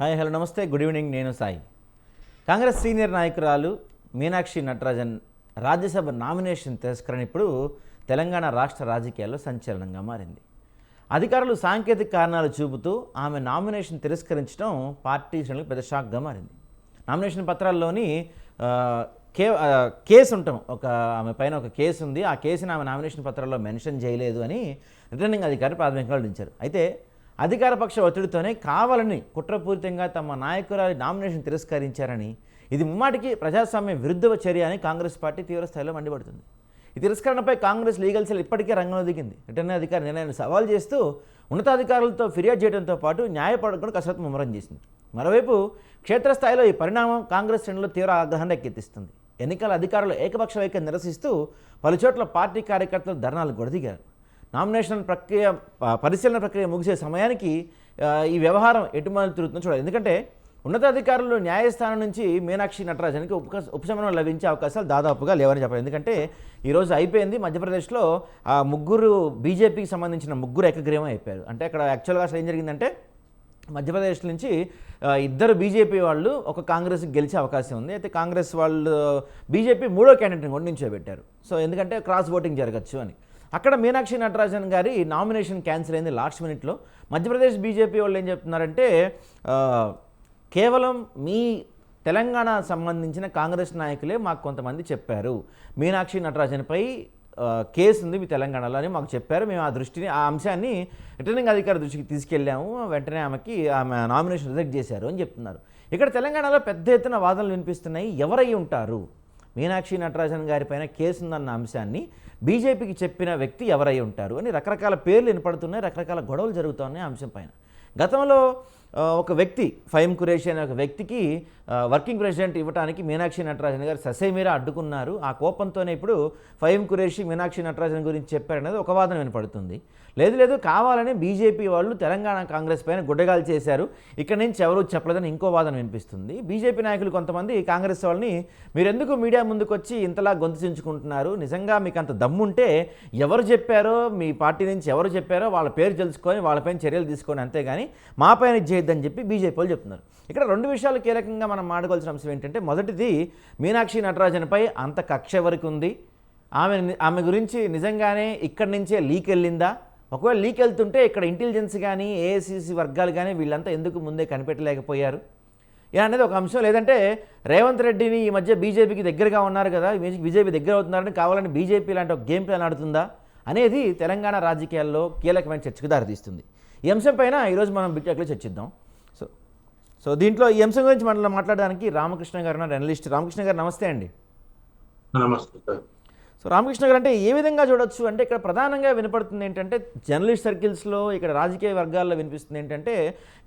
Hi hello నమస్తే good evening. నేను Sai. Congress senior నాయకురాలు మీనాక్షి నటరాజన్ రాజ్యసభ నామినేషన్ తిరస్కరణ ఇప్పుడు తెలంగాణ రాష్ట్ర రాజకీయాల్లో సంచలనంగా మారింది. అధికారులు సాంకేతిక కారణాలు చూపుతూ ఆమె నామినేషన్ తిరస్కరించడం పార్టీ శ్రేణులకు పెద్ద షాక్గా మారింది. నామినేషన్ పత్రాల్లోని కేసు ఉంటాం, ఆమె పైన ఒక కేసు ఉంది. ఆ కేసుని ఆమె నామినేషన్ పత్రాల్లో మెన్షన్ చేయలేదు అని రిటర్నింగ్ అధికారి ప్రాథమికంగా వెల్లడించారు. అయితే అధికారపక్ష ఒత్తిడితోనే కావాలని కుట్రపూరితంగా తమ నాయకురాలి నామినేషన్ తిరస్కరించారని, ఇది ముమ్మాటికి ప్రజాస్వామ్య విరుద్ధ చర్య అని కాంగ్రెస్ పార్టీ తీవ్రస్థాయిలో మండిపడుతుంది. ఈ తిరస్కరణపై కాంగ్రెస్ లీగల్ సెల్ ఇప్పటికే రంగంలో దిగింది. రిటర్నింగ్ అధికారి నిర్ణయాన్ని సవాల్ చేస్తూ ఉన్నతాధికారులతో ఫిర్యాదు చేయడంతో పాటు న్యాయపడకుండా కసరత్తు ముమ్మరం చేసింది. మరోవైపు క్షేత్రస్థాయిలో ఈ పరిణామం కాంగ్రెస్ శ్రేణుల్లో తీవ్ర ఆగ్రహాన్ని ఎక్కెత్తిస్తుంది. ఎన్నికల అధికారులు ఏకపక్ష వైఖరి నిరసిస్తూ పలుచోట్ల పార్టీ కార్యకర్తలు ధర్నాలు గొడదిగారు. నామినేషన్ పరిశీలన ప్రక్రియ ముగిసే సమయానికి ఈ వ్యవహారం ఎటుమలు తిరుగుతుందో చూడాలి. ఎందుకంటే ఉన్నతాధికారులు న్యాయస్థానం నుంచి మీనాక్షి నటరాజన్కి ఉపశమనం లభించే అవకాశాలు దాదాపుగా లేవని చెప్పాలి. ఎందుకంటే ఈరోజు అయిపోయింది. మధ్యప్రదేశ్లో ఆ ముగ్గురు బీజేపీకి సంబంధించిన ముగ్గురు ఏకగ్రీవం అయిపోయారు. అంటే అక్కడ యాక్చువల్గా అసలు ఏం జరిగిందంటే మధ్యప్రదేశ్ నుంచి ఇద్దరు బీజేపీ వాళ్ళు ఒక కాంగ్రెస్కి గెలిచే అవకాశం ఉంది. అయితే కాంగ్రెస్ వాళ్ళు బీజేపీ మూడో క్యాండిడేట్ని కూడా నిల్చోబెట్టారు. సో ఎందుకంటే క్రాస్ ఓటింగ్ జరగచ్చు అని. అక్కడ మీనాక్షి నటరాజన్ గారి నామినేషన్ క్యాన్సిల్ అయింది లాస్ట్ మినిట్లో. మధ్యప్రదేశ్ బీజేపీ వాళ్ళు ఏం చెప్తున్నారంటే కేవలం మీ తెలంగాణ సంబంధించిన కాంగ్రెస్ నాయకులే మాకు కొంతమంది చెప్పారు, మీనాక్షి నటరాజన్పై కేసు ఉంది మీ తెలంగాణలో అని మాకు చెప్పారు. మేము ఆ అంశాన్ని రిటర్నింగ్ అధికారి దృష్టికి తీసుకెళ్ళాము. వెంటనే ఆమె నామినేషన్ రిజెక్ట్ చేశారు అని చెప్తున్నారు. ఇక్కడ తెలంగాణలో పెద్ద ఎత్తున వాదనలు వినిపిస్తున్నాయి. ఎవరై ఉంటారు మీనాక్షి నటరాజన్ గారిపైన కేసు ఉందన్న అంశాన్ని బీజేపీకి చెప్పిన వ్యక్తి ఎవరై ఉంటారు అని రకరకాల పేర్లు వినపడుతున్నాయి, రకరకాల గొడవలు జరుగుతున్నాయి ఆ అంశం పైన. గతంలో ఒక వ్యక్తి ఫహీమ్ ఖురేషీ అనే ఒక వ్యక్తికి వర్కింగ్ ప్రెసిడెంట్ ఇవ్వడానికి మీనాక్షి నటరాజన్ గారు ససేమిరా అడ్డుకున్నారు. ఆ కోపంతోనే ఇప్పుడు ఫహీమ్ ఖురేషీ మీనాక్షి నటరాజన్ గురించి చెప్పారనేది ఒక వాదన వినపడుతుంది. లేదు కావాలని బీజేపీ వాళ్ళు తెలంగాణ కాంగ్రెస్ పైన గుడ్డగాలు చేశారు, ఇక్కడి నుంచి ఎవరూ చెప్పలేదని ఇంకో వాదన వినిపిస్తుంది. బీజేపీ నాయకులు కొంతమంది కాంగ్రెస్ వాళ్ళని మీరెందుకు మీడియా ముందుకు వచ్చి ఇంతలా గొంతు చించుకుంటున్నారు, నిజంగా మీకు అంత దమ్ముంటే ఎవరు చెప్పారో, మీ పార్టీ నుంచి ఎవరు చెప్పారో వాళ్ళ పేరు తెలుసుకొని వాళ్ళపైన చర్యలు తీసుకొని, అంతేగాని మా పైన చేయొద్దని చెప్పి బీజేపీ వాళ్ళు చెప్తున్నారు. ఇక్కడ రెండు విషయాలు కీలకంగా మనం మాట్లాడుకోవాల్సిన అంశం ఏంటంటే, మొదటిది మీనాక్షి నటరాజన్పై అంత కక్ష వరకు ఉంది, ఆమె గురించి నిజంగానే ఇక్కడి నుంచే లీక్ వెళ్ళిందా, ఒకవేళ లీక్ వెళ్తుంటే ఇక్కడ ఇంటెలిజెన్స్ కానీ ఏఐసిసి వర్గాలు కానీ వీళ్ళంతా ఎందుకు ముందే కనిపెట్టలేకపోయారు ఇలా అనేది ఒక అంశం. లేదంటే రేవంత్ రెడ్డిని ఈ మధ్య బీజేపీకి దగ్గరగా ఉన్నారు కదా, బీజేపీ దగ్గర అవుతున్నారని కావాలని బీజేపీ లాంటి ఒక గేమ్ ప్లాన్ ఆడుతుందా అనేది తెలంగాణ రాజకీయాల్లో కీలకమైన చర్చకు దారితీస్తుంది. ఈ అంశం పైన ఈరోజు మనం బిట్టెక్లో చర్చిద్దాం. సో దీంట్లో ఈ అంశం గురించి మనం మాట్లాడడానికి రామకృష్ణ గారు ఉన్నారు, అనలిస్ట్. రామకృష్ణ గారు నమస్తే అండి. నమస్తే. సో రామకృష్ణ గారు, అంటే ఏ విధంగా చూడొచ్చు అంటే ఇక్కడ ప్రధానంగా వినపడుతుంది ఏంటంటే జర్నలిస్ట్ సర్కిల్స్లో, ఇక్కడ రాజకీయ వర్గాల్లో వినిపిస్తుంది ఏంటంటే,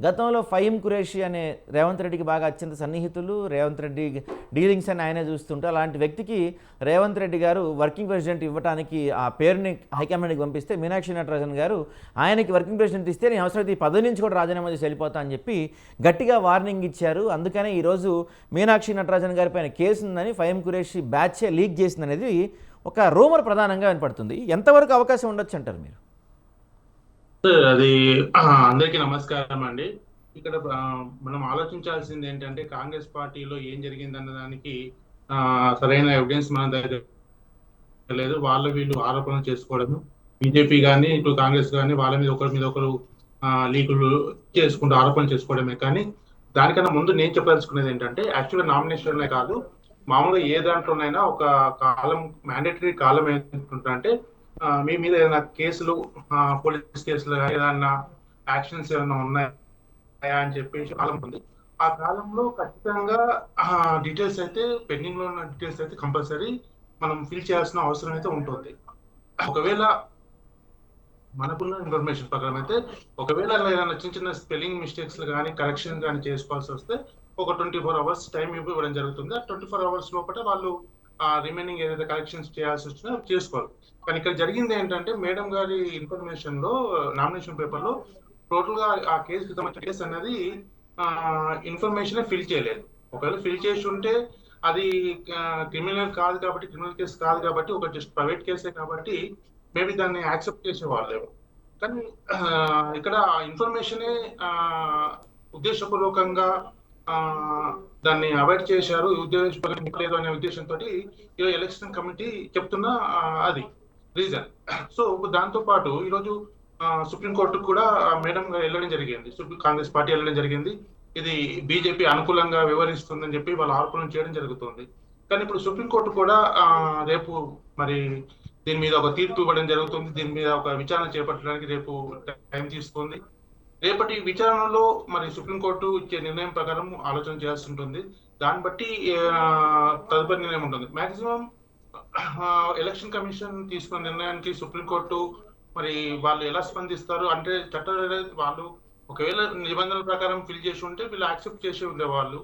గతంలో ఫహీమ్ ఖురేషీ అనే రేవంత్ రెడ్డికి బాగా అత్యంత సన్నిహితులు, రేవంత్ రెడ్డి డీలింగ్స్ అని ఆయనే చూస్తుంటే అలాంటి వ్యక్తికి రేవంత్ రెడ్డి గారు వర్కింగ్ ప్రెసిడెంట్ ఇవ్వడానికి ఆ పేరుని హైకమాండ్కి పంపిస్తే మీనాక్షి నటరాజన్ గారు ఆయనకి వర్కింగ్ ప్రెసిడెంట్ ఇస్తే నేను అవసరమైతే ఈ పదవి నుంచి కూడా రాజీనామా చేసి వెళ్ళిపోతా అని చెప్పి గట్టిగా వార్నింగ్ ఇచ్చారు. అందుకనే ఈరోజు మీనాక్షి నటరాజన్ గారి పైన కేసు ఉందని ఫహీమ్ ఖురేషీ బ్యాచే లీక్ చేసిందనేది ఒక రూమర్ ప్రధానంగా వినపడుతుంది. ఎంతవరకు అవకాశం ఉండొచ్చు అంటారు మీరు? అది అందరికీ నమస్కారం అండి. ఇక్కడ మనం ఆలోచించాల్సింది ఏంటంటే, కాంగ్రెస్ పార్టీలో ఏం జరిగిందన్న దానికి సరైన ఎవిడెన్స్ మన దగ్గర లేదు. వీళ్ళు ఆరోపణలు చేసుకోవడము, బీజేపీ కానీ ఇటు కాంగ్రెస్ కానీ వాళ్ళ మీద ఒకరు లీకులు చేసుకుంటూ ఆరోపణలు చేసుకోవడమే. కానీ దానికన్నా ముందు నేను చెప్పదలుచుకునేది ఏంటంటే, యాక్చువల్గా నామినేషన్లే కాదు, మామూలుగా ఏ దాంట్లోనైనా ఒక కాలం, మ్యాండేటరీ కాలం ఏంటంటే, మీ మీద ఏదైనా కేసులు, పోలీస్ కేసులు ఏదైనా యాక్షన్స్ ఏమైనా ఉన్నాయా అని చెప్పేసి కాలం ఉంది. ఆ కాలంలో ఖచ్చితంగా డీటెయిల్స్ అయితే, పెండింగ్ లో ఉన్న డీటెయిల్స్ అయితే కంపల్సరీ మనం ఫిల్ చేయాల్సిన అవసరం అయితే ఉంటుంది. ఒకవేళ మనకున్న ఇన్ఫర్మేషన్ ప్రకారం అయితే, ఒకవేళ ఏదైనా చిన్న స్పెల్లింగ్ మిస్టేక్స్ కానీ కరెక్షన్ కానీ చేసుకోవాల్సి వస్తే ఒక 24 hours టైం ఇవ్వడం జరుగుతుంది. ఆ 24 hours లోపల వాళ్ళు రిమైనింగ్ ఏదైతే కరెక్షన్స్ చేయాల్సి వచ్చినా చేసుకోవాలి. కానీ ఇక్కడ జరిగింది ఏంటంటే, మేడం గారి ఇన్ఫర్మేషన్ లో, నామినేషన్ పేపర్ లో టోటల్ గా ఆ కేసు కేసు అనేది ఇన్ఫర్మేషన్ ఫిల్ చేయలేదు. ఒకవేళ ఫిల్ చేసి ఉంటే అది క్రిమినల్ కేసు కాదు కాబట్టి, ఒక జస్ట్ ప్రైవేట్ కేసే కాబట్టి మేబీ దాన్ని యాక్సెప్ట్ చేసేవాళ్ళేమో. కానీ ఇక్కడ ఇన్ఫర్మేషనే ఉద్దేశపూర్వకంగా ఆ దాన్ని అవాయిడ్ చేశారు, ఉద్దేశపూర్వకంగా లేదు అనే ఉద్దేశంతో ఈరోజు ఎలక్షన్ కమిటీ చెప్తున్న అది రీజన్. సో దాంతో పాటు ఈరోజు సుప్రీంకోర్టు కూడా మేడం వెళ్ళడం జరిగింది, కాంగ్రెస్ పార్టీ వెళ్ళడం జరిగింది. ఇది బీజేపీ అనుకూలంగా వివరిస్తుందని చెప్పి వాళ్ళు ఆరోపణలు చేయడం జరుగుతుంది. కానీ ఇప్పుడు సుప్రీంకోర్టు కూడా రేపు మరి దీని మీద ఒక తీర్పు ఇవ్వడం జరుగుతుంది. దీని మీద ఒక విచారణ చేపట్టడానికి రేపు టైం తీసుకుంది. రేపటి విచారణలో మరి సుప్రీంకోర్టు ఇచ్చే నిర్ణయం ప్రకారం ఆలోచన చేయాల్సి ఉంటుంది. దాన్ని బట్టి తదుపరి నిర్ణయం ఉంటుంది. మాక్సిమం ఎలక్షన్ కమిషన్ తీసుకున్న నిర్ణయానికి సుప్రీంకోర్టు మరి వాళ్ళు ఎలా స్పందిస్తారు అంటే, వాళ్ళు ఒకవేళ నిబంధనల ప్రకారం ఫిల్ చేసి ఉంటే వీళ్ళు యాక్సెప్ట్ చేసి ఉండేవాళ్ళు.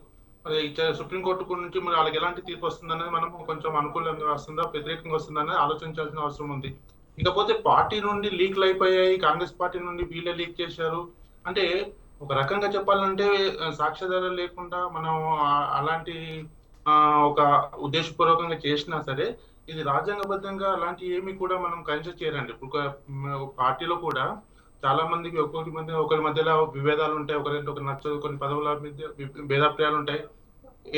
మరి సుప్రీంకోర్టు నుంచి మరి వాళ్ళకి ఎలాంటి తీర్పు వస్తుందనేది మనం కొంచెం అనుకూలంగా వస్తుందా వ్యతిరేకంగా వస్తుందా అనేది ఆలోచించాల్సిన అవసరం ఉంది. ఇకపోతే పార్టీ నుండి లీక్లు అయిపోయాయి, కాంగ్రెస్ పార్టీ నుండి వీళ్ళే లీక్ చేశారు అంటే, ఒక రకంగా చెప్పాలంటే సాక్ష్యాధారాలు లేకుండా మనం అలాంటి ఒక ఉద్దేశపూర్వకంగా చేసినా సరే ఇది రాజ్యాంగబద్ధంగా అలాంటి ఏమి కూడా మనం కన్సిడర్ చేయరండి. ఇప్పుడు పార్టీలో కూడా చాలా మందికి ఒకరి మధ్యలో విభేదాలు ఉంటాయి, ఒకరు నచ్చదు, కొన్ని పదవుల మీద భేదాభిప్రాయాలు ఉంటాయి,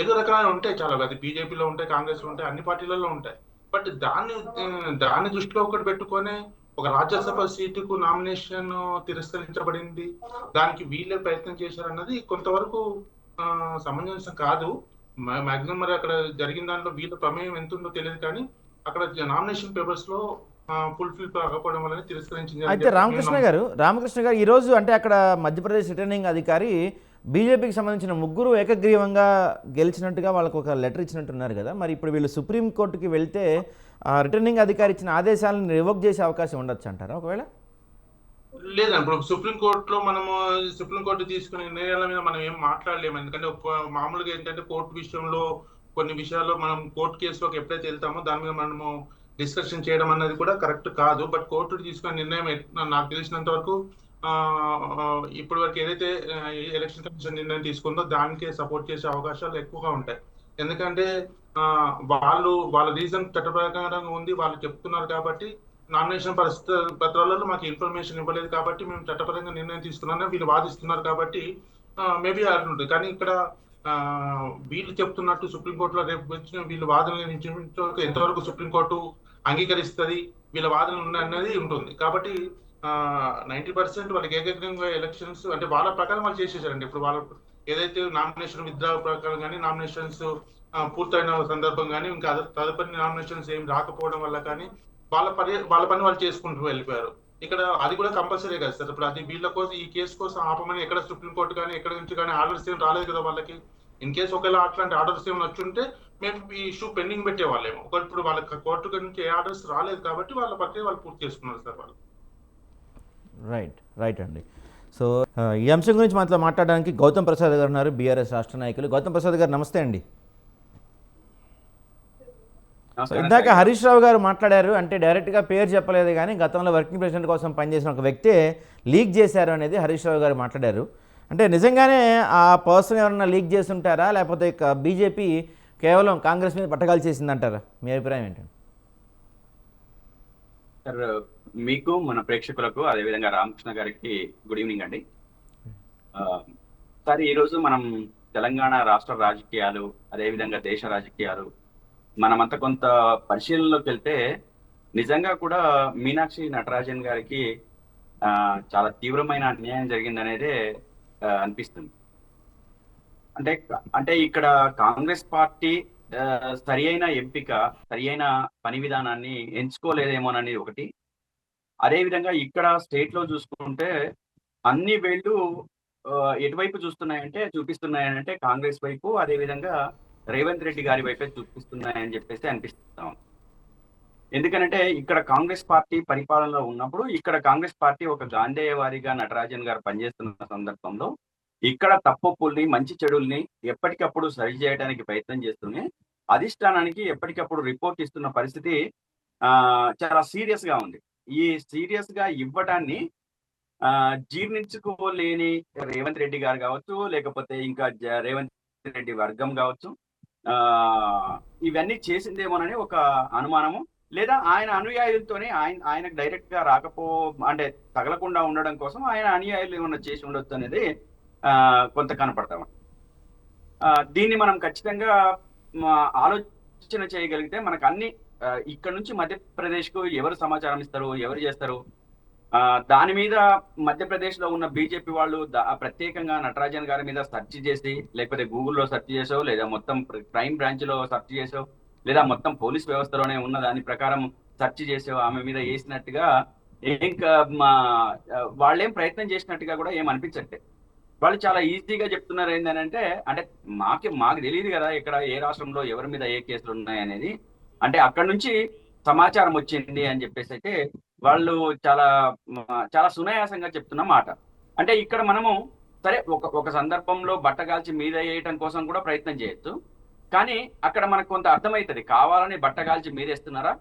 ఏదో రకాల ఉంటాయి చాలా. అది బీజేపీలో ఉంటాయి, కాంగ్రెస్ లో ఉంటాయి, అన్ని పార్టీలలో ఉంటాయి. బట్ దాన్ని దృష్టిలో ఒకటి పెట్టుకొని ఒక రాజ్యసభ సీటుకు నామినేషన్ తిరస్కరించబడింది, దానికి వీళ్ళే ప్రయత్నం చేశారన్నది కొంతవరకు సమంజసం కాదు. మాక్సిమం మరి అక్కడ జరిగిన దాంట్లో వీళ్ళ ప్రమేయం ఎంత ఉందో తెలియదు, కానీ అక్కడ నామినేషన్ పేపర్స్ లో ఫుల్ఫిల్ కాకపోవడం వల్ల తిరస్కరించింది. అయితే రామకృష్ణ గారు ఈరోజు అంటే అక్కడ మధ్యప్రదేశ్ రిటర్నింగ్ అధికారి బీజేపీకి సంబంధించిన ముగ్గురు ఏకగ్రీవంగా గెలిచినట్టుగా వాళ్ళకు ఒక లెటర్ ఇచ్చినట్టున్నారు కదా, మరి ఇప్పుడు వీళ్ళు సుప్రీంకోర్టుకి వెళ్తే రిటర్నింగ్ అధికారి ఇచ్చిన ఆదేశాలను రివోక్ చేసే అవకాశం ఉండొచ్చు అంటారా ఒకవేళ? లేదండి, ఇప్పుడు సుప్రీంకోర్టు తీసుకునే నిర్ణయాల మీద మనం ఏం మాట్లాడలేము. ఎందుకంటే మామూలుగా ఏంటంటే కోర్టు విషయంలో కొన్ని విషయాల్లో మనం కోర్టు కేసులోకి ఎప్పుడైతే వెళ్తామో దాని మీద మనము డిస్కషన్ చేయడం అన్నది కూడా కరెక్ట్ కాదు. బట్ కోర్టు తీసుకునే నిర్ణయం నాకు తెలిసినంత వరకు ఇప్పటి వరకు ఏదైతే ఎలక్షన్ కమిషన్ నిర్ణయం తీసుకుందో దానికే సపోర్ట్ చేసే అవకాశాలు ఎక్కువగా ఉంటాయి. ఎందుకంటే వాళ్ళ రీజన్ చట్టప్రకారంగా ఉంది, వాళ్ళు చెప్తున్నారు కాబట్టి, నామినేషన్ పత్రాలలో మాకు ఇన్ఫర్మేషన్ ఇవ్వలేదు కాబట్టి మేము చట్టపరంగా నిర్ణయం తీసుకున్నామని వీళ్ళు వాదిస్తున్నారు కాబట్టి మేబీ అది ఉంటుంది. కానీ ఇక్కడ వీళ్ళు చెప్తున్నట్టు సుప్రీంకోర్టులో రేపు వచ్చిన వీళ్ళు వాదనలు ఎంతవరకు సుప్రీంకోర్టు అంగీకరిస్తుంది, వీళ్ళ వాదనలు ఉన్నాయన్నది ఉంటుంది. కాబట్టి 90% వాళ్ళకి ఏకగ్రీవంగా ఎలక్షన్స్ అంటే వాళ్ళ ప్రకారం వాళ్ళు చేసేసారండి. ఇప్పుడు వాళ్ళ ఏదైతే నామినేషన్ విత్డ్రా ప్రకారం కానీ, నామినేషన్స్ పూర్తయిన సందర్భం కానీ, ఇంకా తదుపరి నామినేషన్స్ ఏం రాకపోవడం వల్ల కానీ వాళ్ళ పని వాళ్ళు చేసుకుంటూ వెళ్ళిపోయారు. ఇక్కడ అది కూడా కంపల్సరీ కదా సార్. ఇప్పుడు అది వీళ్ళ కోసం ఈ కేసు కోసం ఆపమని ఎక్కడ సుప్రీంకోర్టు కానీ ఎక్కడ నుంచి కానీ ఆర్డర్స్ ఏం రాలేదు కదా వాళ్ళకి. ఇన్ కేసు ఒకవేళ అట్లాంటి ఆర్డర్స్ ఏమైనా వచ్చుంటే మేము ఈ ఇష్యూ పెండింగ్ పెట్టేవాళ్ళేమో. ఇప్పుడు వాళ్ళకి కోర్టు నుంచి ఏ ఆర్డర్స్ రాలేదు కాబట్టి వాళ్ళ ప్రక్రియ వాళ్ళు పూర్తి చేసుకున్నారు సార్ వాళ్ళు. రైట్ అండి. సో ఈ అంశం గురించి మనతో మాట్లాడడానికి గౌతమ్ ప్రసాద్ గారు ఉన్నారు, బీఆర్ఎస్ రాష్ట్ర నాయకులు. గౌతమ్ ప్రసాద్ గారు నమస్తే అండి. ఇందాక హరీష్ రావు గారు మాట్లాడారు, అంటే డైరెక్ట్గా పేరు చెప్పలేదు కానీ గతంలో వర్కింగ్ ప్రెసిడెంట్ కోసం పనిచేసిన ఒక వ్యక్తే లీక్ చేశారు అనేది హరీష్ రావు గారు మాట్లాడారు. అంటే నిజంగానే ఆ పర్సన్ ఎవరన్నా లీక్ చేస్తుంటారా, లేకపోతే బీజేపీ కేవలం కాంగ్రెస్ మీద పట్టగాలు చేసిందంటారా? మీ అభిప్రాయం ఏంటండి? సార్, మీకు మన ప్రేక్షకులకు అదేవిధంగా రామకృష్ణ గారికి గుడ్ ఈవినింగ్ అండి. సార్, ఈరోజు మనం తెలంగాణ రాష్ట్ర రాజకీయాలు అదేవిధంగా దేశ రాజకీయాలు మనమంతా కొంత పరిశీలనలోకి వెళ్తే నిజంగా కూడా మీనాక్షి నటరాజన్ గారికి చాలా తీవ్రమైన అన్యాయం జరిగిందనేదే అనిపిస్తుంది. అంటే ఇక్కడ కాంగ్రెస్ పార్టీ సరి అయిన ఎంపిక, సరి అయిన పని విధానాన్ని ఎంచుకోలేదేమోనని ఒకటి. అదేవిధంగా ఇక్కడ స్టేట్ లో చూసుకుంటే అన్ని వేళ్ళు ఎటువైపు చూపిస్తున్నాయంటే కాంగ్రెస్ వైపు, అదేవిధంగా రేవంత్ రెడ్డి గారి వైపే చూపిస్తున్నాయని చెప్పేసి అనిపిస్తాం. ఎందుకంటే ఇక్కడ కాంగ్రెస్ పార్టీ పరిపాలనలో ఉన్నప్పుడు ఇక్కడ కాంగ్రెస్ పార్టీ ఒక గాంధేయవారిగా నటరాజన్ గారు పనిచేస్తున్న సందర్భంలో ఇక్కడ తప్పుల్ని మంచి చెడుల్ని ఎప్పటికప్పుడు సరి చేయడానికి ప్రయత్నం చేస్తూనే అధిష్టానానికి ఎప్పటికప్పుడు రిపోర్ట్ ఇస్తున్న పరిస్థితి చాలా సీరియస్ గా ఉంది. ఈ సీరియస్ గా ఇవ్వడాన్ని జీర్ణించుకోలేని రేవంత్ రెడ్డి గారు కావచ్చు, లేకపోతే ఇంకా రేవంత్ రెడ్డి వర్గం కావచ్చు, ఇవన్నీ చేసిందేమోనని ఒక అనుమానము, లేదా ఆయన అనుయాయులతోనే ఆయనకు డైరెక్ట్ గా తగలకుండా ఉండడం కోసం ఆయన అనుయాయులు ఏమన్నా చేసి ఉండొచ్చు అనేది కొంత కనపడతాం. దీన్ని మనం ఖచ్చితంగా ఆలోచన చేయగలిగితే మనకు అన్ని ఇక్కడ నుంచి మధ్యప్రదేశ్కు ఎవరు సమాచారం ఇస్తారు, ఎవరు చేస్తారు, దాని మీద మధ్యప్రదేశ్లో ఉన్న బీజేపీ వాళ్ళు ప్రత్యేకంగా నటరాజన్ గారి మీద సెర్చ్ చేసి, లేకపోతే గూగుల్లో సెర్చ్ చేసో, లేదా మొత్తం క్రైమ్ బ్రాంచ్లో సెర్చ్ చేసో, లేదా మొత్తం పోలీస్ వ్యవస్థలోనే ఉన్న దాని ప్రకారం సెర్చ్ చేసో ఆమె మీద వేసినట్టుగా వాళ్ళేం ప్రయత్నం చేసినట్టుగా కూడా ఏం అనిపించట్లేదు. వాళ్ళు చాలా ఈజీగా చెప్తున్నారు ఏంటంటే, అంటే మాకు తెలియదు కదా ఇక్కడ ఏ రాష్ట్రంలో ఎవరి మీద ఏ కేసులు ఉన్నాయి అనేది. అంటే అక్కడ నుంచి సమాచారం వచ్చింది అని చెప్పేసి అయితే వాళ్ళు చాలా చాలా సునాయాసంగా చెప్తున్న మాట. అంటే ఇక్కడ మనము సరే ఒక సందర్భంలో బట్టగాల్చి మీద వేయటం కోసం కూడా ప్రయత్నం చేయొచ్చు. కానీ అక్కడ మనకు కొంత అర్థమవుతుంది, కావాలని బట్టగాల్చి మీదేస్తున్నారా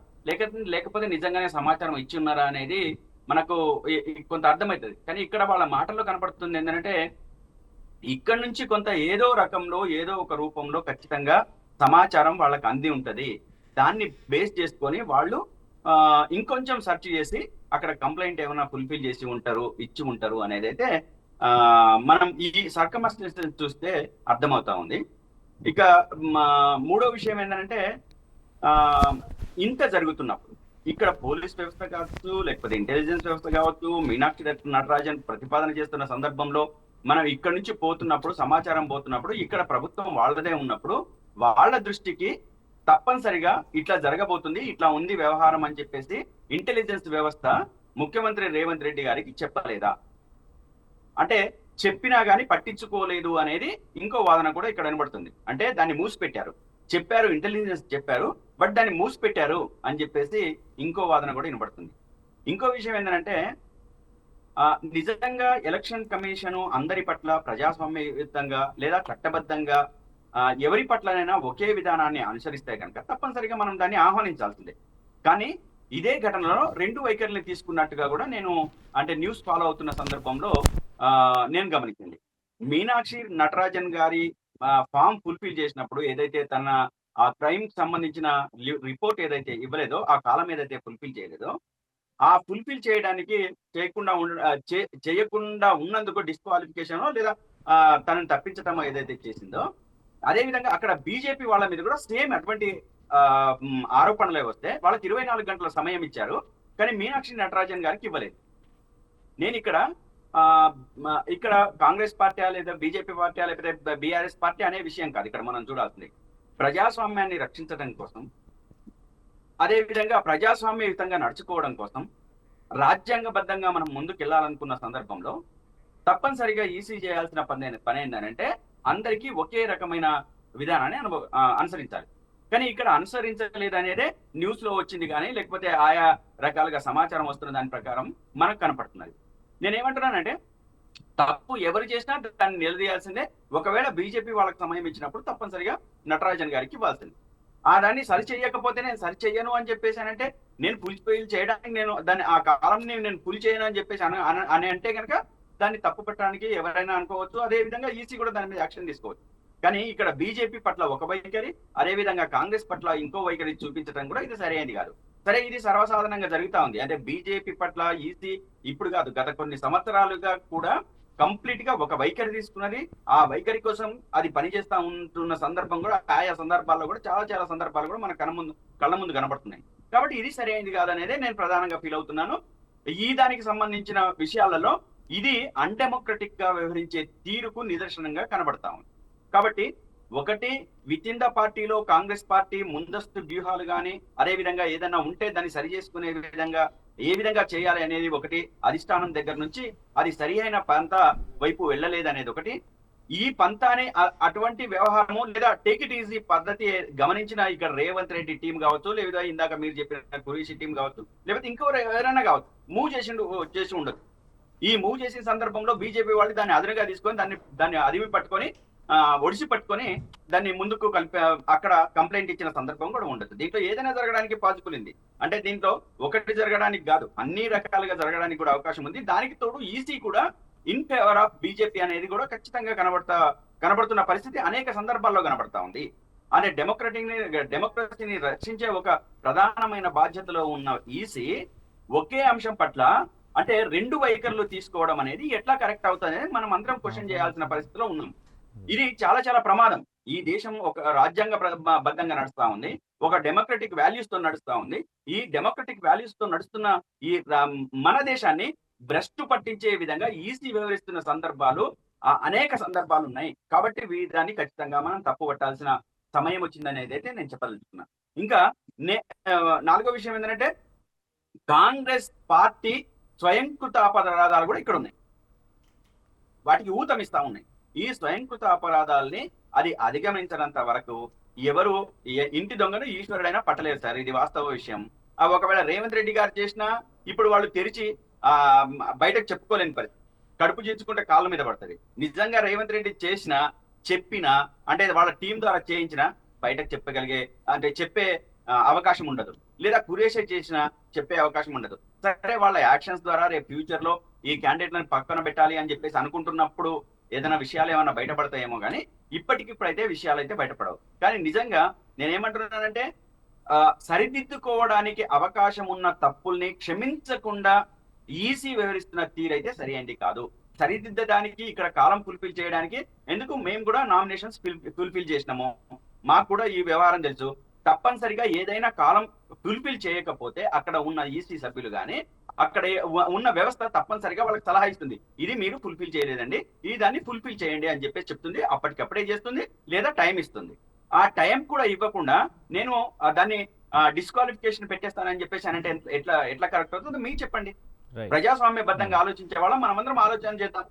లేకపోతే నిజంగానే సమాచారం ఇచ్చి ఉన్నారా అనేది మనకు కొంత అర్థమవుతుంది. కానీ ఇక్కడ వాళ్ళ మాటల్లో కనపడుతుంది ఏంటంటే, ఇక్కడ నుంచి కొంత ఏదో రకంలో ఏదో ఒక రూపంలో ఖచ్చితంగా సమాచారం వాళ్ళకి అంది ఉంటది. దాన్ని బేస్ చేసుకొని వాళ్ళు ఇంకొంచెం సెర్చ్ చేసి అక్కడ కంప్లైంట్ ఏమైనా ఫుల్ఫిల్ చేసి ఉంటారు, ఇచ్చి ఉంటారు అనేది అయితే మనం ఈ సర్కమ్స్టాన్సెస్ చూస్తే అర్థమవుతా ఉంది. ఇక మూడో విషయం ఏంటంటే, ఇంత జరుగుతున్నప్పుడు ఇక్కడ పోలీస్ వ్యవస్థ కావచ్చు, లేకపోతే ఇంటెలిజెన్స్ వ్యవస్థ కావచ్చు, మీనాక్షి నటరాజన్ ప్రతిపాదన చేస్తున్న సందర్భంలో మనం ఇక్కడ నుంచి పోతున్నప్పుడు, సమాచారం పోతున్నప్పుడు, ఇక్కడ ప్రభుత్వం వాళ్ళదే ఉన్నప్పుడు వాళ్ళ దృష్టికి తప్పనిసరిగా ఇట్లా జరగబోతుంది, ఇట్లా ఉంది వ్యవహారం అని చెప్పేసి ఇంటెలిజెన్స్ వ్యవస్థ ముఖ్యమంత్రి రేవంత్ రెడ్డి గారికి చెప్పలేదా? అంటే చెప్పినా గానీ పట్టించుకోలేదు అనేది ఇంకో వాదన కూడా ఇక్కడ వినబడుతుంది. అంటే దాన్ని మూసిపెట్టారు, చెప్పారు, ఇంటెలిజెన్స్ చెప్పారు, బట్ దాన్ని మూసిపెట్టారు అని చెప్పేసి ఇంకో వాదన కూడా వినబడుతుంది. ఇంకో విషయం ఏంటంటే, నిజంగా ఎలక్షన్ కమిషన్ అందరి పట్ల ప్రజాస్వామ్యయుతంగా లేదా చట్టబద్ధంగా ఎవరి పట్లనైనా ఒకే విధానాన్ని అనుసరిస్తే కనుక తప్పనిసరిగా మనం దాన్ని ఆహ్వానించాల్సిందే. కానీ ఇదే ఘటనలో రెండు వైఖరిని తీసుకున్నట్టుగా కూడా నేను అంటే న్యూస్ ఫాలో అవుతున్న సందర్భంలో నేను గమనించింది. మీనాక్షి నటరాజన్ గారి ఫామ్ ఫుల్ఫిల్ చేసినప్పుడు ఏదైతే తన ఆ క్రైమ్ సంబంధించిన రిపోర్ట్ ఏదైతే ఇవ్వలేదో, ఆ కాలం ఏదైతే ఫుల్ఫిల్ చేయలేదో, ఆ ఫుల్ఫిల్ చేయడానికి చేయకుండా ఉన్నందుకు డిస్క్వాలిఫికేషన్ లేదా తనని తప్పించటం ఏదైతే చేసిందో, అదే విధంగా అక్కడ బీజేపీ వాళ్ళ మీద కూడా సేమ్ అటువంటి ఆరోపణలే వస్తే వాళ్ళకి 24 గంటల సమయం ఇచ్చారు, కానీ మీనాక్షి నటరాజన్ గారికి ఇవ్వలేదు. నేను ఇక్కడ కాంగ్రెస్ పార్టీ లేదా బీజేపీ పార్టీ లేకపోతే బీఆర్ఎస్ పార్టీ అనే విషయం కాదు ఇక్కడ మనం చూడాల్సింది. ప్రజాస్వామ్యాన్ని రక్షించడం కోసం, అదే విధంగా ప్రజాస్వామ్యయుతంగా నడుచుకోవడం కోసం, రాజ్యాంగబద్ధంగా మనం ముందుకు వెళ్ళాలనుకున్న సందర్భంలో తప్పనిసరిగా ఈసీ చేయాల్సిన పని ఏంటంటే అందరికీ ఒకే రకమైన విధానాన్ని అనుసరించాలి. కానీ ఇక్కడ అనుసరించలేదు అనేదే న్యూస్ లో వచ్చింది, కానీ లేకపోతే ఆయా రకాలుగా సమాచారం వస్తున్న దాని ప్రకారం మనకు కనపడుతున్నది. నేనేమంటున్నానంటే, తప్పు ఎవరు చేసినా దాన్ని నిలదీయాల్సిందే. ఒకవేళ బీజేపీ వాళ్ళకి సమయం ఇచ్చినప్పుడు తప్పనిసరిగా నటరాజన్ గారికి ఇవ్వాల్సింది. దాన్ని సరి చేయకపోతే నేను సరి చెయ్యను అని చెప్పేసానంటే, నేను ఫుల్ చేయడానికి నేను దాన్ని ఆ కాలం నేను ఫుల్ చేయను అని చెప్పేసి అని అంటే కనుక దాన్ని తప్పు పెట్టడానికి ఎవరైనా అనుకోవచ్చు. అదే విధంగా ఈసీ కూడా దాని మీద యాక్షన్ తీసుకోవచ్చు. కానీ ఇక్కడ బీజేపీ పట్ల ఒక వైఖరి, అదే విధంగా కాంగ్రెస్ పట్ల ఇంకో వైఖరి చూపించడం కూడా ఇది సరైనది కాదు. సరే, ఇది సర్వసాధారణంగా జరుగుతా ఉంది. అంటే బీజేపీ పట్ల ఈసీ ఇప్పుడు కాదు, గత కొన్ని సంవత్సరాలుగా కూడా కంప్లీట్ గా ఒక వైఖరి తీసుకున్నది. ఆ వైఖరి కోసం అది పనిచేస్తా ఉంటున్న సందర్భం కూడా ఆయా సందర్భాల్లో కూడా చాలా సందర్భాలు కూడా మన కళ్ళ ముందు కనబడుతున్నాయి. కాబట్టి ఇది సరైనది కాదనేదే నేను ప్రధానంగా ఫీల్ అవుతున్నాను. ఈ దానికి సంబంధించిన విషయాలలో ఇది అన్డెమోక్రటిక్ గా వ్యవహరించే తీరుకు నిదర్శనంగా కనబడతా ఉంది. కాబట్టి ఒకటి, విత్ ఇన్ ద పార్టీలో కాంగ్రెస్ పార్టీ ముందస్తు వ్యూహాలు కానీ అదే విధంగా ఏదైనా ఉంటే దాన్ని సరి చేసుకునే విధంగా ఏ విధంగా చేయాలి అనేది ఒకటి, అధిష్టానం దగ్గర నుంచి అది సరి అయిన పంత వైపు వెళ్ళలేదనేది ఒకటి. ఈ పంతానే అటువంటి వ్యవహారము లేదా టేక్ ఇట్ ఈజీ పద్ధతి గమనించిన ఇక్కడ రేవంత్ రెడ్డి టీం కావచ్చు, లేదా ఇందాక మీరు చెప్పిన కురేషి టీం కావచ్చు, లేకపోతే ఎవరైనా కావచ్చు, మూవ్ చేసి ఉండదు. ఈ మూవ్ చేసిన సందర్భంలో బీజేపీ వాళ్ళు దాన్ని అదునుగా తీసుకొని దాన్ని అదిమి పట్టుకొని ఒడిసి పట్టుకొని దాన్ని ముందుకు అక్కడ కంప్లైంట్ ఇచ్చిన సందర్భం కూడా ఉండదు. దీంట్లో ఏదైనా జరగడానికి పాజిబుల్ ఉంది. అంటే దీంట్లో ఒకటి జరగడానికి కాదు, అన్ని రకాలుగా జరగడానికి కూడా అవకాశం ఉంది. దానికి తోడు ఈసీ కూడా ఇన్ ఫేవర్ ఆఫ్ బీజేపీ అనేది కూడా ఖచ్చితంగా కనబడుతున్న పరిస్థితి అనేక సందర్భాల్లో కనబడతా ఉంది. అనే డెమోక్రసీని రక్షించే ఒక ప్రధానమైన బాధ్యతలో ఉన్న ఈసీ ఒకే అంశం పట్ల అంటే 2 వైఖరులు తీసుకోవడం అనేది ఎట్లా కరెక్ట్ అవుతుంది మనం అందరం క్వశ్చన్ చేయాల్సిన పరిస్థితిలో ఉన్నాం. ఇది చాలా చాలా ప్రమాదం. ఈ దేశం ఒక బద్ధంగా నడుస్తా ఉంది. ఒక డెమోక్రటిక్ వాల్యూస్ తో నడుస్తా ఉంది. ఈ డెమోక్రటిక్ వాల్యూస్ తో నడుస్తున్న ఈ మన దేశాన్ని భ్రష్టు పట్టించే విధంగా ఈసీ వ్యవహరిస్తున్న సందర్భాలు అనేక సందర్భాలు ఉన్నాయి. కాబట్టి దాన్ని ఖచ్చితంగా మనం తప్పు పట్టాల్సిన సమయం వచ్చిందనేది అయితే నేను చెప్పదలుచుకున్నా. ఇంకా 4వ విషయం ఏంటంటే కాంగ్రెస్ పార్టీ స్వయంకృత అపరాధాలు కూడా ఇక్కడ ఉన్నాయి. వాటికి ఊతమిస్తా ఉన్నాయి. ఈ స్వయంకృత అపరాధాలని అది అధిగమించినంత వరకు ఎవరు ఇంటి దొంగను ఈశ్వరుడైనా పట్టలేరు సార్. ఇది వాస్తవ విషయం. ఒకవేళ రేవంత్ రెడ్డి గారు చేసినా ఇప్పుడు వాళ్ళు తెరిచి బయటకు చెప్పుకోలేని పరిస్థితి. కడుపు చేర్చుకుంటే కాళ్ళ మీద పడుతుంది. నిజంగా రేవంత్ రెడ్డి చేసినా చెప్పినా అంటే వాళ్ళ టీం ద్వారా చేయించినా బయటకు చెప్పే అవకాశం ఉండదు. లేదా కురేషే చేసినా చెప్పే అవకాశం ఉండదు. సరే వాళ్ళ యాక్షన్స్ ద్వారా రేపు ఫ్యూచర్ లో ఈ క్యాండిడేట్లను పక్కన పెట్టాలి అని చెప్పేసి అనుకుంటున్నప్పుడు ఏదైనా విషయాలు ఏమైనా బయటపడతాయేమో కానీ ఇప్పటికిప్పుడైతే విషయాలు అయితే బయటపడవు. కానీ నిజంగా నేనేమంటున్నానంటే సరిదిద్దుకోవడానికి అవకాశం ఉన్న తప్పుల్ని క్షమించకుండా ఈసీ వ్యవహరిస్తున్న తీరైతే సరి అయింది కాదు. సరిదిద్దడానికి ఇక్కడ కాలం ఫుల్ఫిల్ చేయడానికి ఎందుకు మేము కూడా నామినేషన్స్ ఫుల్ఫిల్ చేసినాము. మాకు కూడా ఈ వ్యవహారం తెలుసు. తప్పనిసరిగా ఏదైనా కాలం ఫుల్ఫిల్ చేయకపోతే అక్కడ ఉన్న ఈసీ సభ్యులు కానీ అక్కడ ఉన్న వ్యవస్థ తప్పనిసరిగా వాళ్ళకి సలహా ఇస్తుంది. ఇది మీరు ఫుల్ఫిల్ చేయలేదండి, ఇది దాన్ని ఫుల్ఫిల్ చేయండి అని చెప్పేసి చెప్తుంది. అప్పటికప్పుడే చేస్తుంది లేదా టైం ఇస్తుంది. ఆ టైం కూడా ఇవ్వకుండా నేను దాన్ని డిస్క్వాలిఫికేషన్ పెట్టేస్తానని చెప్పేసి అంటే ఎట్లా కరెక్ట్ అవుతుందో మీరు చెప్పండి. ప్రజాస్వామ్యబద్ధంగా ఆలోచించే వాళ్ళం మనమందరం ఆలోచన చేద్దాం.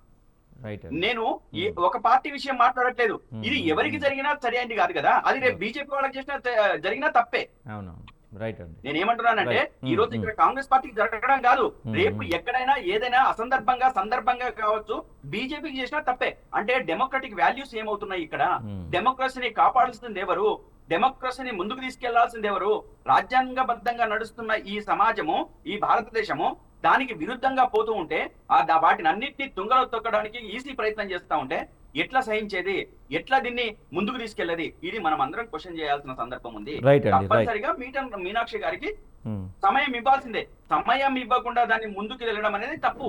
నేను ఒక పార్టీ విషయం మాట్లాడట్లేదు. ఇది ఎవరికి జరిగినా సరి అయింది కాదు కదా. అది రేపు బీజేపీ వాళ్ళకి చేసినా జరిగినా తప్పే. నేను ఏమంటున్నానంటే ఈ రోజు ఇక్కడ కాంగ్రెస్ పార్టీకి జరగడం కాదు, రేపు ఎక్కడైనా ఏదైనా సందర్భంగా కావచ్చు బీజేపీకి చేసినా తప్పే. అంటే డెమోక్రటిక్ వాల్యూస్ ఏమవుతున్నాయి ఇక్కడ? డెమోక్రసీని కాపాడాల్సింది ఎవరు? డెమోక్రసీని ముందుకు తీసుకెళ్లాల్సింది ఎవరు? రాజ్యాంగబద్ధంగా నడుస్తున్న ఈ సమాజము, ఈ భారతదేశము దానికి విరుద్ధంగా పోతూ ఉంటే వాటిని అన్నింటినీ తుంగలో తొక్కడానికి ఈసీ ప్రయత్నం చేస్తా ఉంటే ఎట్లా సహించేది? ఎట్లా దీన్ని ముందుకు తీసుకెళ్లేది? ఇది మనం అందరం క్వశ్చన్ చేయాల్సిన సందర్భం ఉంది. తప్పనిసరిగా మీనాక్షి గారికి సమయం ఇవ్వాల్సిందే. సమయం ఇవ్వకుండా దాన్ని ముందుకు వెళ్ళడం అనేది తప్పు.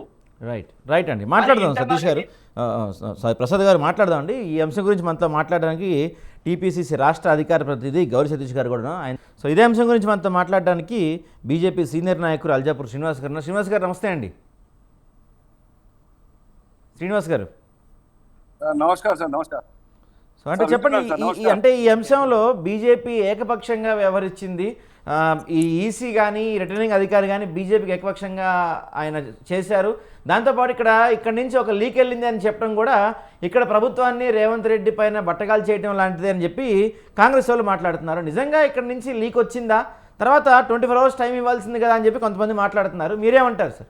రైట్ అండి, మాట్లాడదాం సతీష్ గారు, ప్రసాద్ గారు మాట్లాడదాం అండి. ఈ అంశం గురించి మనతో మాట్లాడడానికి టీపీసీసీ రాష్ట్ర అధికార ప్రతినిధి గౌరీ సతీష్ గారు కూడా ఆయన. సో ఇదే అంశం గురించి మనతో మాట్లాడడానికి బీజేపీ సీనియర్ నాయకులు అల్జాపూర్ శ్రీనివాస్ గారు. శ్రీనివాస్ గారు నమస్తే అండి. శ్రీనివాస్ గారు నమస్కారం సార్. నమస్కారం. సో అంటే చెప్పండి, అంటే ఈ అంశంలో బీజేపీ ఏకపక్షంగా వ్యవహరించింది. ఈ ఈసీ కానీ రిటర్నింగ్ అధికారి కానీ బీజేపీకి ఏకపక్షంగా ఆయన చేశారు. దాంతోపాటు ఇక్కడి నుంచి ఒక లీక్ వెళ్ళింది అని చెప్పడం కూడా ఇక్కడ ప్రభుత్వాన్ని రేవంత్ రెడ్డి పైన బట్టగాలు చేయడం లాంటిది అని చెప్పి కాంగ్రెస్ వాళ్ళు మాట్లాడుతున్నారు. నిజంగా ఇక్కడ నుంచి లీక్ వచ్చిందా? తర్వాత 24 hours టైం ఇవ్వాల్సింది కదా అని చెప్పి కొంతమంది మాట్లాడుతున్నారు. మీరేమంటారు సార్?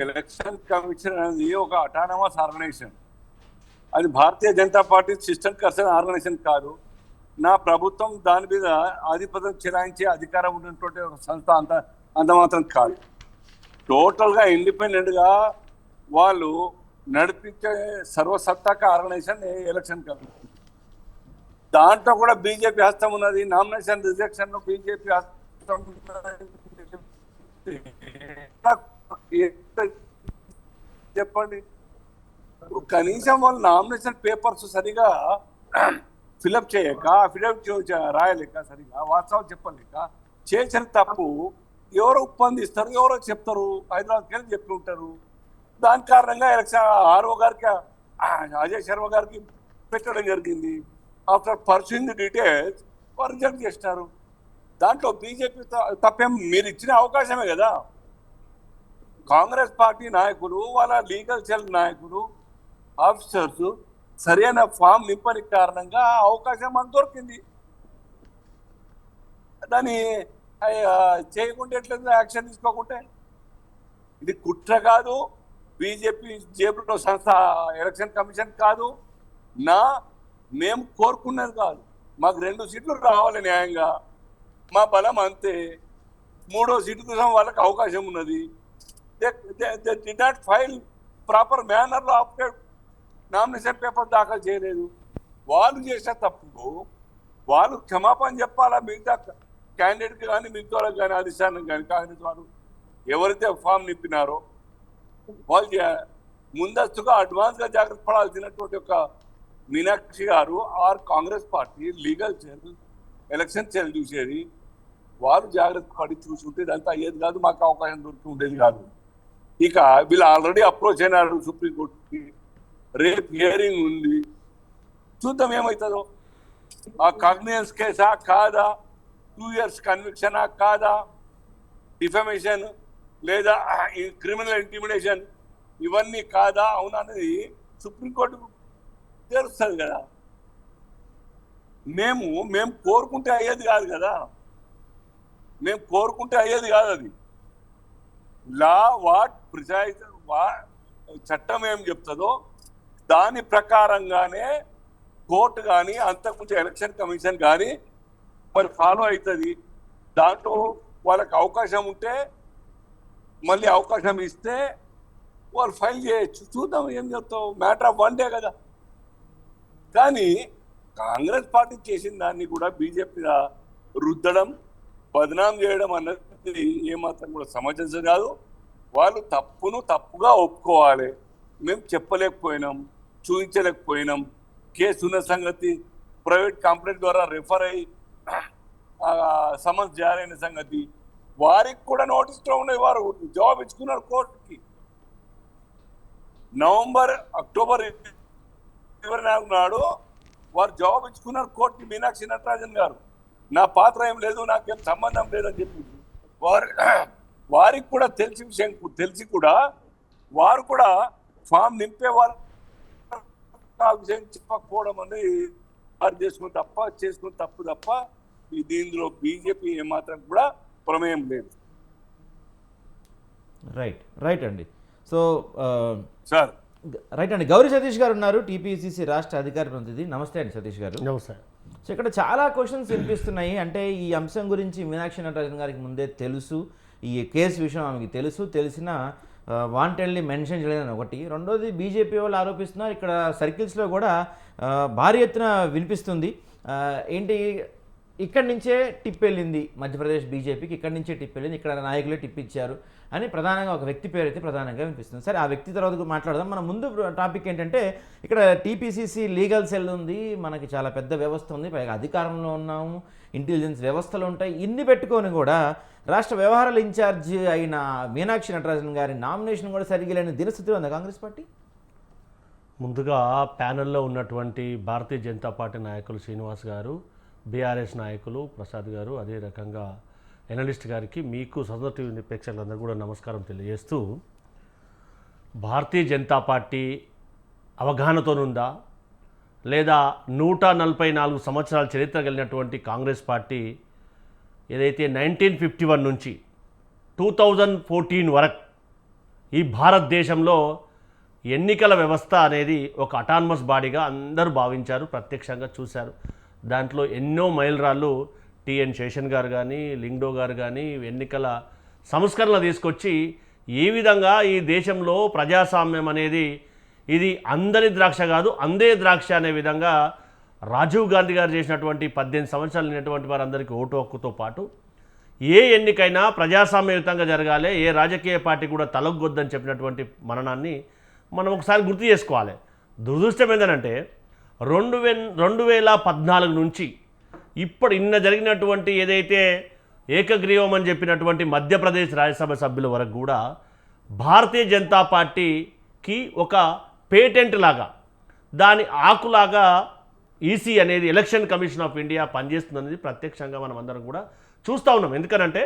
ఎలక్షన్ కమిషన్ అనేది ఒక అటానమస్ ఆర్గనైజేషన్. అది Bharatiya Janata Party system concern organisation కాదు. నా ప్రభుత్వం దాని మీద ఆధిపత్యం చెలాయించే అధికారం ఉన్నటువంటి ఒక సంస్థ అంత మాత్రం కాదు. టోటల్గా ఇండిపెండెంట్గా వాళ్ళు నడిపించే సర్వసత్తాక ఆర్గనైజేషన్ ఎలక్షన్ కమిషన్. దాంట్లో కూడా బీజేపీ హస్తం ఉన్నది. నామినేషన్ రిజెక్షన్ బీజేపీ హస్తం చెప్పండి. కనీసం వాళ్ళు నామినేషన్ పేపర్స్ సరిగా ఫిలప్ చేయక, అఫిడవిట్ రాయలేక, సరిగా వాస్తవం చెప్పలేక చేసిన తప్పు ఎవరో ఉప్పందిస్తారు, ఎవరో చెప్తారు, హైదరాబాద్కి వెళ్ళి చెప్పి ఉంటారు. దాని కారణంగా ఎలక్షన్ ఆర్ఓ గారికి, అజయ్ శర్మ గారికి పెట్టడం జరిగింది. ఆఫ్టర్ పర్సూయింగ్ ది డీటెయిల్స్ వారు రిజెక్ట్ చేసినారు. దాంట్లో బీజేపీ తప్పేం, మీరు ఇచ్చిన అవకాశమే కదా. కాంగ్రెస్ పార్టీ నాయకులు, వాళ్ళ లీగల్ సెల్ నాయకులు, ఆఫీసర్స్ సరైన ఫామ్ నింపని కారణంగా అవకాశం మనకు దొరికింది. దాన్ని చేయకుంటే ఎట్లయితే యాక్షన్ తీసుకోకుంటే ఇది కుట్ర కాదు. బీజేపీ జేబులో సంస్థ ఎలక్షన్ కమిషన్ కాదు. మేము కోరుకున్నది కాదు. మాకు 2 సీట్లు రావాలి న్యాయంగా, మా బలం అంతే. 3వ సీటు కోసం వాళ్ళకి అవకాశం ఉన్నది. they did not file proper mannerలో నామినేషన్ పేపర్ దాఖలు చేయలేదు. వాళ్ళు చేసే తప్పు వాళ్ళు క్షమాపణ చెప్పాలా. మిగతా క్యాండిడేట్కి కానీ మిగతా వాళ్ళకి కానీ అధిష్టానం కానీ కాంగ్రెస్ వారు ఎవరైతే ఫామ్ నింపినారో వాళ్ళు ముందస్తుగా అడ్వాన్స్గా జాగ్రత్త పడాల్సినటువంటి ఒక మీనాక్షి గారు or Congress party legal cell election cell చూసేది, వారు జాగ్రత్త పడి చూసుకుంటే ఇదంతా అయ్యేది కాదు, మాకు అవకాశం దొరికి ఉండేది కాదు. ఇక వీళ్ళు ఆల్రెడీ అప్రోచ్ అయినారు సుప్రీంకోర్టుకి, రేపు హియరింగ్ ఉంది, చూద్దాం ఏమవుతుందో. ఆ కాగ్నియన్స్ కేసా కాదా, 2 years కన్విక్షనా కాదా, డిఫమేషన్ లేదా క్రిమినల్ ఇంటిమిడేషన్ ఇవన్నీ కాదా అవునా అనేది సుప్రీంకోర్టు తెలుస్తుంది కదా. మేము కోరుకుంటే అయ్యేది కాదు కదా, మేము కోరుకుంటే అయ్యేది కాదు. అది లా వాట్ ప్రిసైజ్ చట్టం ఏం చెప్తుందో దాని ప్రకారంగానే కోర్టు కానీ అంతకుముందు ఎలక్షన్ కమిషన్ కానీ మరి ఫాలో అవుతుంది. దాంట్లో వాళ్ళకి అవకాశం ఉంటే మళ్ళీ అవకాశం ఇస్తే వాళ్ళు ఫైల్ చేయొచ్చు, చూద్దాం ఏం చెప్తావు. మ్యాటర్ ఆఫ్ 1 day కదా. కానీ కాంగ్రెస్ పార్టీ చేసిన దాన్ని కూడా బీజేపీ రుద్దడం, బదనాం చేయడం అన్నది ఏమాత్రం కూడా సమంజసం కాదు. వాళ్ళు తప్పును తప్పుగా ఒప్పుకోవాలి. మేము చెప్పలేకపోయినాం, చూపించలేకపోయినాం, కేసు ఉన్న సంగతి, ప్రైవేట్ కంప్లైంట్ ద్వారా రెఫర్ అయ్యి సమన్స్ జారైన సంగతి, వారికి కూడా నోటీస్లో ఉన్నాయి. వారు జవాబు ఇచ్చుకున్నారు కోర్టుకి. అక్టోబర్ 24 నాడు వారు జవాబు ఇచ్చుకున్నారు కోర్టుకి. మీనాక్షి నటరాజన్ గారు నా పాత్ర ఏం లేదు, నాకేం సంబంధం లేదని చెప్పి వారికి కూడా తెలిసి విషయం తెలిసి కూడా వారు కూడా ఫామ్ నింపే వారు ఆ విషయం చెప్పకపోవడం అనేది వారు చేసుకుని తప్పు తప్ప దీనిలో బీజేపీ ఏమాత్రం కూడా ప్రమేయం లేదు. రైట్ అండి. సో సార్ రైట్ అండి. గౌరీ సతీష్ గారు ఉన్నారు, టీపీసీసీ రాష్ట్ర అధికార ప్రతినిధి. నమస్తే అండి సతీష్ గారు. నమస్తే. సో ఇక్కడ చాలా క్వశ్చన్స్ వినిపిస్తున్నాయి. అంటే ఈ అంశం గురించి మీనాక్షి నటరాజన్ గారికి ముందే తెలుసు, ఈ కేసు విషయం ఆమెకి తెలిసిన వాంటెడ్లీ మెన్షన్ చేయలేదని ఒకటి. రెండోది బీజేపీ వాళ్ళు ఆరోపిస్తున్నారు, ఇక్కడ సర్కిల్స్లో కూడా భారీ ఎత్తున వినిపిస్తుంది. ఏంటి, ఇక్కడి నుంచే టిప్ వెళ్ళింది మధ్యప్రదేశ్ బీజేపీకి, ఇక్కడి నుంచే టిప్ వెళ్ళింది, ఇక్కడ నాయకులే టిప్ ఇచ్చారు అని ప్రధానంగా ఒక వ్యక్తి పేరు అయితే ప్రధానంగా వినిపిస్తుంది. సరే, ఆ వ్యక్తి తర్వాత మాట్లాడదాం. మన ముందు టాపిక్ ఏంటంటే, ఇక్కడ టీపీసీసీ లీగల్ సెల్ ఉంది, మనకి చాలా పెద్ద వ్యవస్థ ఉంది, పైగా అధికారంలో ఉన్నాము, ఇంటెలిజెన్స్ వ్యవస్థలు ఉంటాయి. ఇన్ని పెట్టుకొని కూడా రాష్ట్ర వ్యవహారాల ఇన్ఛార్జి అయిన మీనాక్షి నటరాజన్ గారి నామినేషన్ కూడా సరిగ్గా లేని దినస్థితిలో ఉంది కాంగ్రెస్ పార్టీ. ముందుగా ప్యానెల్లో ఉన్నటువంటి భారతీయ జనతా పార్టీ నాయకులు శ్రీనివాస్ గారు, బీఆర్ఎస్ నాయకులు ప్రసాద్ గారు, అదే రకంగా ఎనలిస్ట్ గారికి, మీకు సదర్ టీవీ ప్రేక్షకులందరూ కూడా నమస్కారం తెలియజేస్తూ, భారతీయ జనతా పార్టీ అవగాహనతోనుందా లేదా 144 సంవత్సరాల చరిత్ర కలిగినటువంటి కాంగ్రెస్ పార్టీ ఏదైతే 1951 నుంచి 2014 వరకు ఈ భారతదేశంలో ఎన్నికల వ్యవస్థ అనేది ఒక అటానమస్ బాడీగా అందరూ భావించారు, ప్రత్యక్షంగా చూశారు. దాంట్లో ఎన్నో మైలురాళ్ళు టిఎన్ శేషన్ గారు కానీ, లింగ్డో గారు కానీ ఎన్నికల సంస్కరణలు తీసుకొచ్చి ఏ విధంగా ఈ దేశంలో ప్రజాస్వామ్యం అనేది ఇది అందరి ద్రాక్ష కాదు అందే ద్రాక్ష అనే విధంగా రాజీవ్ గాంధీ గారు చేసినటువంటి 18 సంవత్సరాలు లేనటువంటి వారందరికీ ఓటు హక్కుతో పాటు ఏ ఎన్నికైనా ప్రజాస్వామ్యయుతంగా జరగాలి, ఏ రాజకీయ పార్టీ కూడా తలొగ్గొద్దని చెప్పినటువంటి మననాన్ని మనం ఒకసారి గుర్తు చేసుకోవాలి. దురదృష్టం ఏంటంటే 2014 నుంచి ఇప్పుడు జరిగినటువంటి ఏదైతే ఏకగ్రీవం అని చెప్పినటువంటి మధ్యప్రదేశ్ రాజ్యసభ సభ్యుల వరకు కూడా భారతీయ జనతా పార్టీకి ఒక పేటెంట్ లాగా, దాని ఆకులాగా ఈసీ అనేది ఎలక్షన్ కమిషన్ ఆఫ్ ఇండియా పనిచేస్తుందనేది ప్రత్యక్షంగా మనం అందరం కూడా చూస్తూ ఉన్నాం. ఎందుకనంటే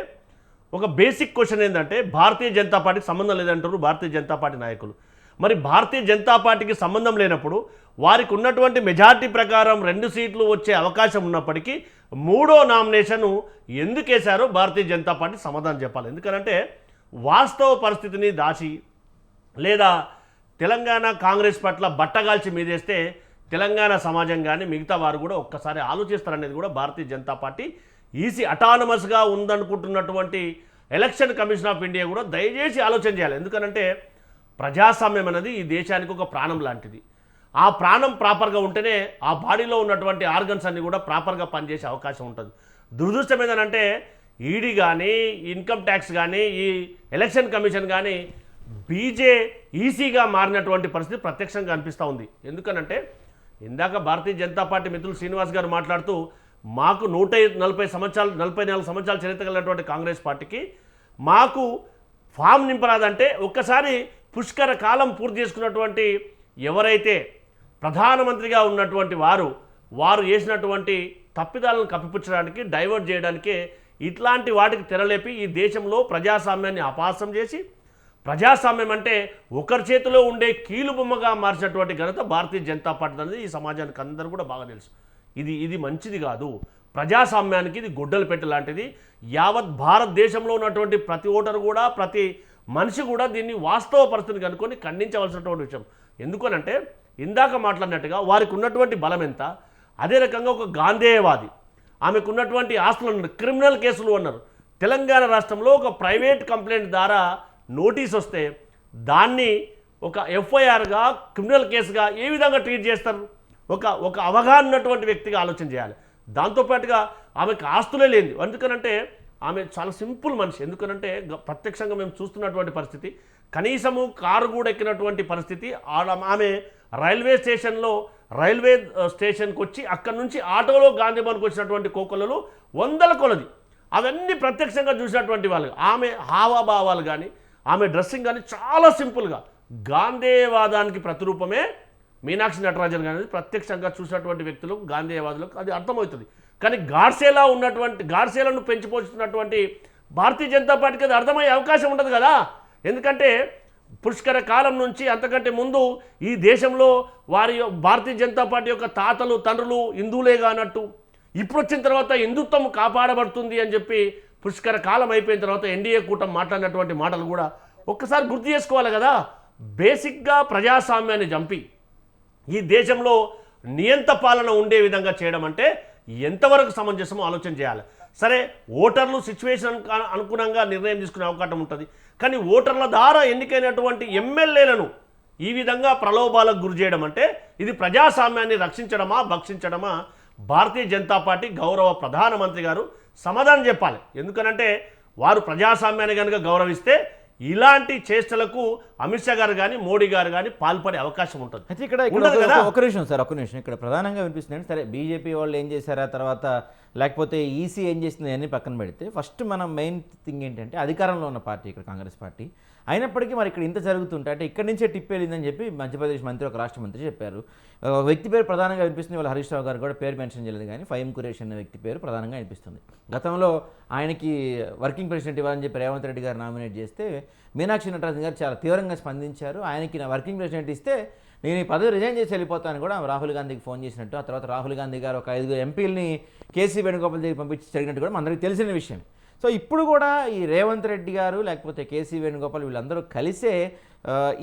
ఒక బేసిక్ క్వశ్చన్ ఏంటంటే, భారతీయ జనతా పార్టీకి సంబంధం లేదంటారు భారతీయ జనతా పార్టీ నాయకులు. మరి భారతీయ జనతా పార్టీకి సంబంధం లేనప్పుడు వారికి ఉన్నటువంటి మెజార్టీ ప్రకారం 2 సీట్లు వచ్చే అవకాశం ఉన్నప్పటికీ 3వ నామినేషన్ ఎందుకు వేశారో భారతీయ జనతా పార్టీ సమాధానం చెప్పాలి. ఎందుకంటే వాస్తవ పరిస్థితిని దాచి లేదా తెలంగాణ కాంగ్రెస్ పట్ల బట్టగాల్చి మీదేస్తే తెలంగాణ సమాజం కానీ మిగతా వారు కూడా ఒక్కసారి ఆలోచిస్తారనేది కూడా భారతీయ జనతా పార్టీ ఈసీ అటానమస్గా ఉందనుకుంటున్నటువంటి ఎలక్షన్ కమిషన్ ఆఫ్ ఇండియా కూడా దయచేసి ఆలోచన చేయాలి. ఎందుకంటే ప్రజాస్వామ్యం అనేది ఈ దేశానికి ఒక ప్రాణం లాంటిది. ఆ ప్రాణం ప్రాపర్గా ఉంటేనే ఆ బాడీలో ఉన్నటువంటి ఆర్గన్స్ అన్నీ కూడా ప్రాపర్గా పనిచేసే అవకాశం ఉంటుంది. దురదృష్టం ఏంటంటే ఈడీ కానీ ఇన్కమ్ ట్యాక్స్ కానీ ఈ ఎలక్షన్ కమిషన్ కానీ ఈసీగా మారినటువంటి పరిస్థితి ప్రత్యక్షంగా అనిపిస్తూ ఉంది. ఎందుకనంటే ఇందాక భారతీయ జనతా పార్టీ మిత్రులు శ్రీనివాస్ గారు మాట్లాడుతూ మాకు 140 సంవత్సరాలు 44 సంవత్సరాల చరిత్ర కలిగినటువంటి కాంగ్రెస్ పార్టీకి మాకు ఫామ్ నింపరాదంటే ఒక్కసారి పుష్కర కాలం పూర్తి చేసుకున్నటువంటి ఎవరైతే ప్రధానమంత్రిగా ఉన్నటువంటి వారు చేసినటువంటి తప్పిదాలను కప్పిపుచ్చడానికి డైవర్ట్ చేయడానికే ఇట్లాంటి వాటికి తెరలేపి ఈ దేశంలో ప్రజాస్వామ్యాన్ని అపహాస్యం చేసి ప్రజాస్వామ్యం అంటే ఒకరి చేతిలో ఉండే కీలుబొమ్మగా మార్చినటువంటి ఘనత భారతీయ జనతా పార్టీ అనేది ఈ సమాజానికి అందరూ కూడా బాగా తెలుసు. ఇది మంచిది కాదు. ప్రజాస్వామ్యానికి ఇది గొడ్డలు పెట్టె లాంటిది. యావత్ భారతదేశంలో ఉన్నటువంటి ప్రతి ఓటరు కూడా ప్రతి మనిషి కూడా దీన్ని వాస్తవ పరిస్థితిని కనుక్కొని ఖండించవలసినటువంటి విషయం. ఎందుకనంటే ఇందాక మాట్లాడినట్టుగా వారికి ఉన్నటువంటి బలం ఎంత, అదే రకంగా ఒక గాంధేయవాది ఆమెకు ఉన్నటువంటి ఆస్తులు క్రిమినల్ కేసులు అన్నారు. తెలంగాణ రాష్ట్రంలో ఒక ప్రైవేట్ కంప్లైంట్ ద్వారా నోటీస్ వస్తే దాన్ని ఒక ఎఫ్ఐఆర్గా క్రిమినల్ కేసుగా ఏ విధంగా ట్రీట్ చేస్తారు? ఒక అవగాహన ఉన్నటువంటి వ్యక్తిగా ఆలోచన చేయాలి. దాంతోపాటుగా ఆమెకు ఆస్తులే లేదు. ఎందుకనంటే ఆమె చాలా సింపుల్ మనిషి. ఎందుకనంటే ప్రత్యక్షంగా మేము చూస్తున్నటువంటి పరిస్థితి, కనీసము కారు కూడా ఎక్కినటువంటి పరిస్థితి. ఆమె రైల్వే స్టేషన్కి వచ్చి అక్కడి నుంచి ఆటోలో గాంధీభవన్కి వచ్చినటువంటి కోకొల్లలు వందల కొలది అవన్నీ ప్రత్యక్షంగా చూసినటువంటి వాళ్ళు. ఆమె హావభావాలు కానీ ఆమె డ్రెస్సింగ్ కానీ చాలా సింపుల్గా గాంధేయవాదానికి ప్రతిరూపమే మీనాక్షి నటరాజన్ గారి ప్రత్యక్షంగా చూసినటువంటి వ్యక్తులకు గాంధేయవాదులకు అది అర్థమవుతుంది. కానీ గాడ్సేలను పెంచిపోతున్నటువంటి భారతీయ జనతా పార్టీకి అది అర్థమయ్యే అవకాశం ఉండదు కదా. ఎందుకంటే పుష్కర కాలం నుంచి అంతకంటే ముందు ఈ దేశంలో భారతీయ జనతా పార్టీ యొక్క తాతలు తండ్రులు హిందువులేగా అన్నట్టు ఇప్పుడు వచ్చిన తర్వాత హిందుత్వం కాపాడబడుతుంది అని చెప్పి పుష్కర కాలం అయిపోయిన తర్వాత ఎన్డీఏ కూటమి మాట్లాడినటువంటి మాటలు కూడా ఒక్కసారి గుర్తు చేసుకోవాలి కదా. బేసిక్గా ప్రజాస్వామ్యాన్ని చంపి ఈ దేశంలో నియంత పాలన ఉండే విధంగా చేయడం అంటే ఎంతవరకు సమంజసమో ఆలోచన చేయాలి. సరే, ఓటర్లు సిచ్యువేషన్ అనుగుణంగా నిర్ణయం తీసుకునే అవకాశం ఉంటుంది. కానీ ఓటర్ల ద్వారా ఎన్నికైనటువంటి ఎమ్మెల్యేలను ఈ విధంగా ప్రలోభాలకు గురి చేయడం అంటే ఇది ప్రజాస్వామ్యాన్ని రక్షించడమా భక్షించడమా? భారతీయ జనతా పార్టీ గౌరవ ప్రధానమంత్రి గారు సమాధానం చెప్పాలి. ఎందుకనంటే వారు ప్రజాస్వామ్యాన్ని కనుక గౌరవిస్తే ఇలాంటి చేష్టలకు అమిత్ షా గారు కానీ మోడీ గారు కానీ పాల్పడే అవకాశం ఉంటుంది. అయితే ఇక్కడ ఒక నిమిషం ఇక్కడ ప్రధానంగా వినిపిస్తుంది. సరే, బీజేపీ వాళ్ళు ఏం చేశారా, తర్వాత లేకపోతే ఈసీ ఏం చేసింది అన్నీ పక్కన పెడితే ఫస్ట్ మనం మెయిన్ థింగ్ ఏంటంటే అధికారంలో ఉన్న పార్టీ ఇక్కడ కాంగ్రెస్ పార్టీ అయినప్పటికీ మరి ఇక్కడ ఇంత జరుగుతుంటే అంటే ఇక్కడి నుంచే టిప్ వెళ్ళిందని చెప్పి మధ్యప్రదేశ్ మంత్రి ఒక రాష్ట్ర మంత్రి చెప్పారు. వ్యక్తి పేరు ప్రధానంగా వినిపిస్తుంది. వాళ్ళ హరీష్ రావు గారు కూడా పేరు మెన్షన్ చేయలేదు, కానీ ఫహీం ఖురేషి అనే వ్యక్తి పేరు ప్రధానంగా వినిపిస్తుంది. గతంలో ఆయనకి వర్కింగ్ ప్రెసిడెంట్ ఇవ్వాలని చెప్పి రేవంత్ రెడ్డి గారు నామినేట్ చేస్తే మీనాక్షి నటరాజన్ గారు చాలా తీవ్రంగా స్పందించారు. ఆయనకి నా వర్కింగ్ ప్రెసిడెంట్ ఇస్తే నేను ఈ పదవి రిజైన్ చేసి వెళ్ళిపోతాను కూడా రాహుల్ గాంధీకి ఫోన్ చేసినట్టు, ఆ తర్వాత రాహుల్ గాంధీ గారు ఒక 5 ఎంపీలని కేసీ వేణుగోపాల్ దగ్గరికి పంపించి జరిగినట్టు కూడా అందరికీ తెలిసిన విషయం. సో ఇప్పుడు కూడా ఈ రేవంత్ రెడ్డి గారు లేకపోతే కేసీ వేణుగోపాల్ వీళ్ళందరూ కలిసే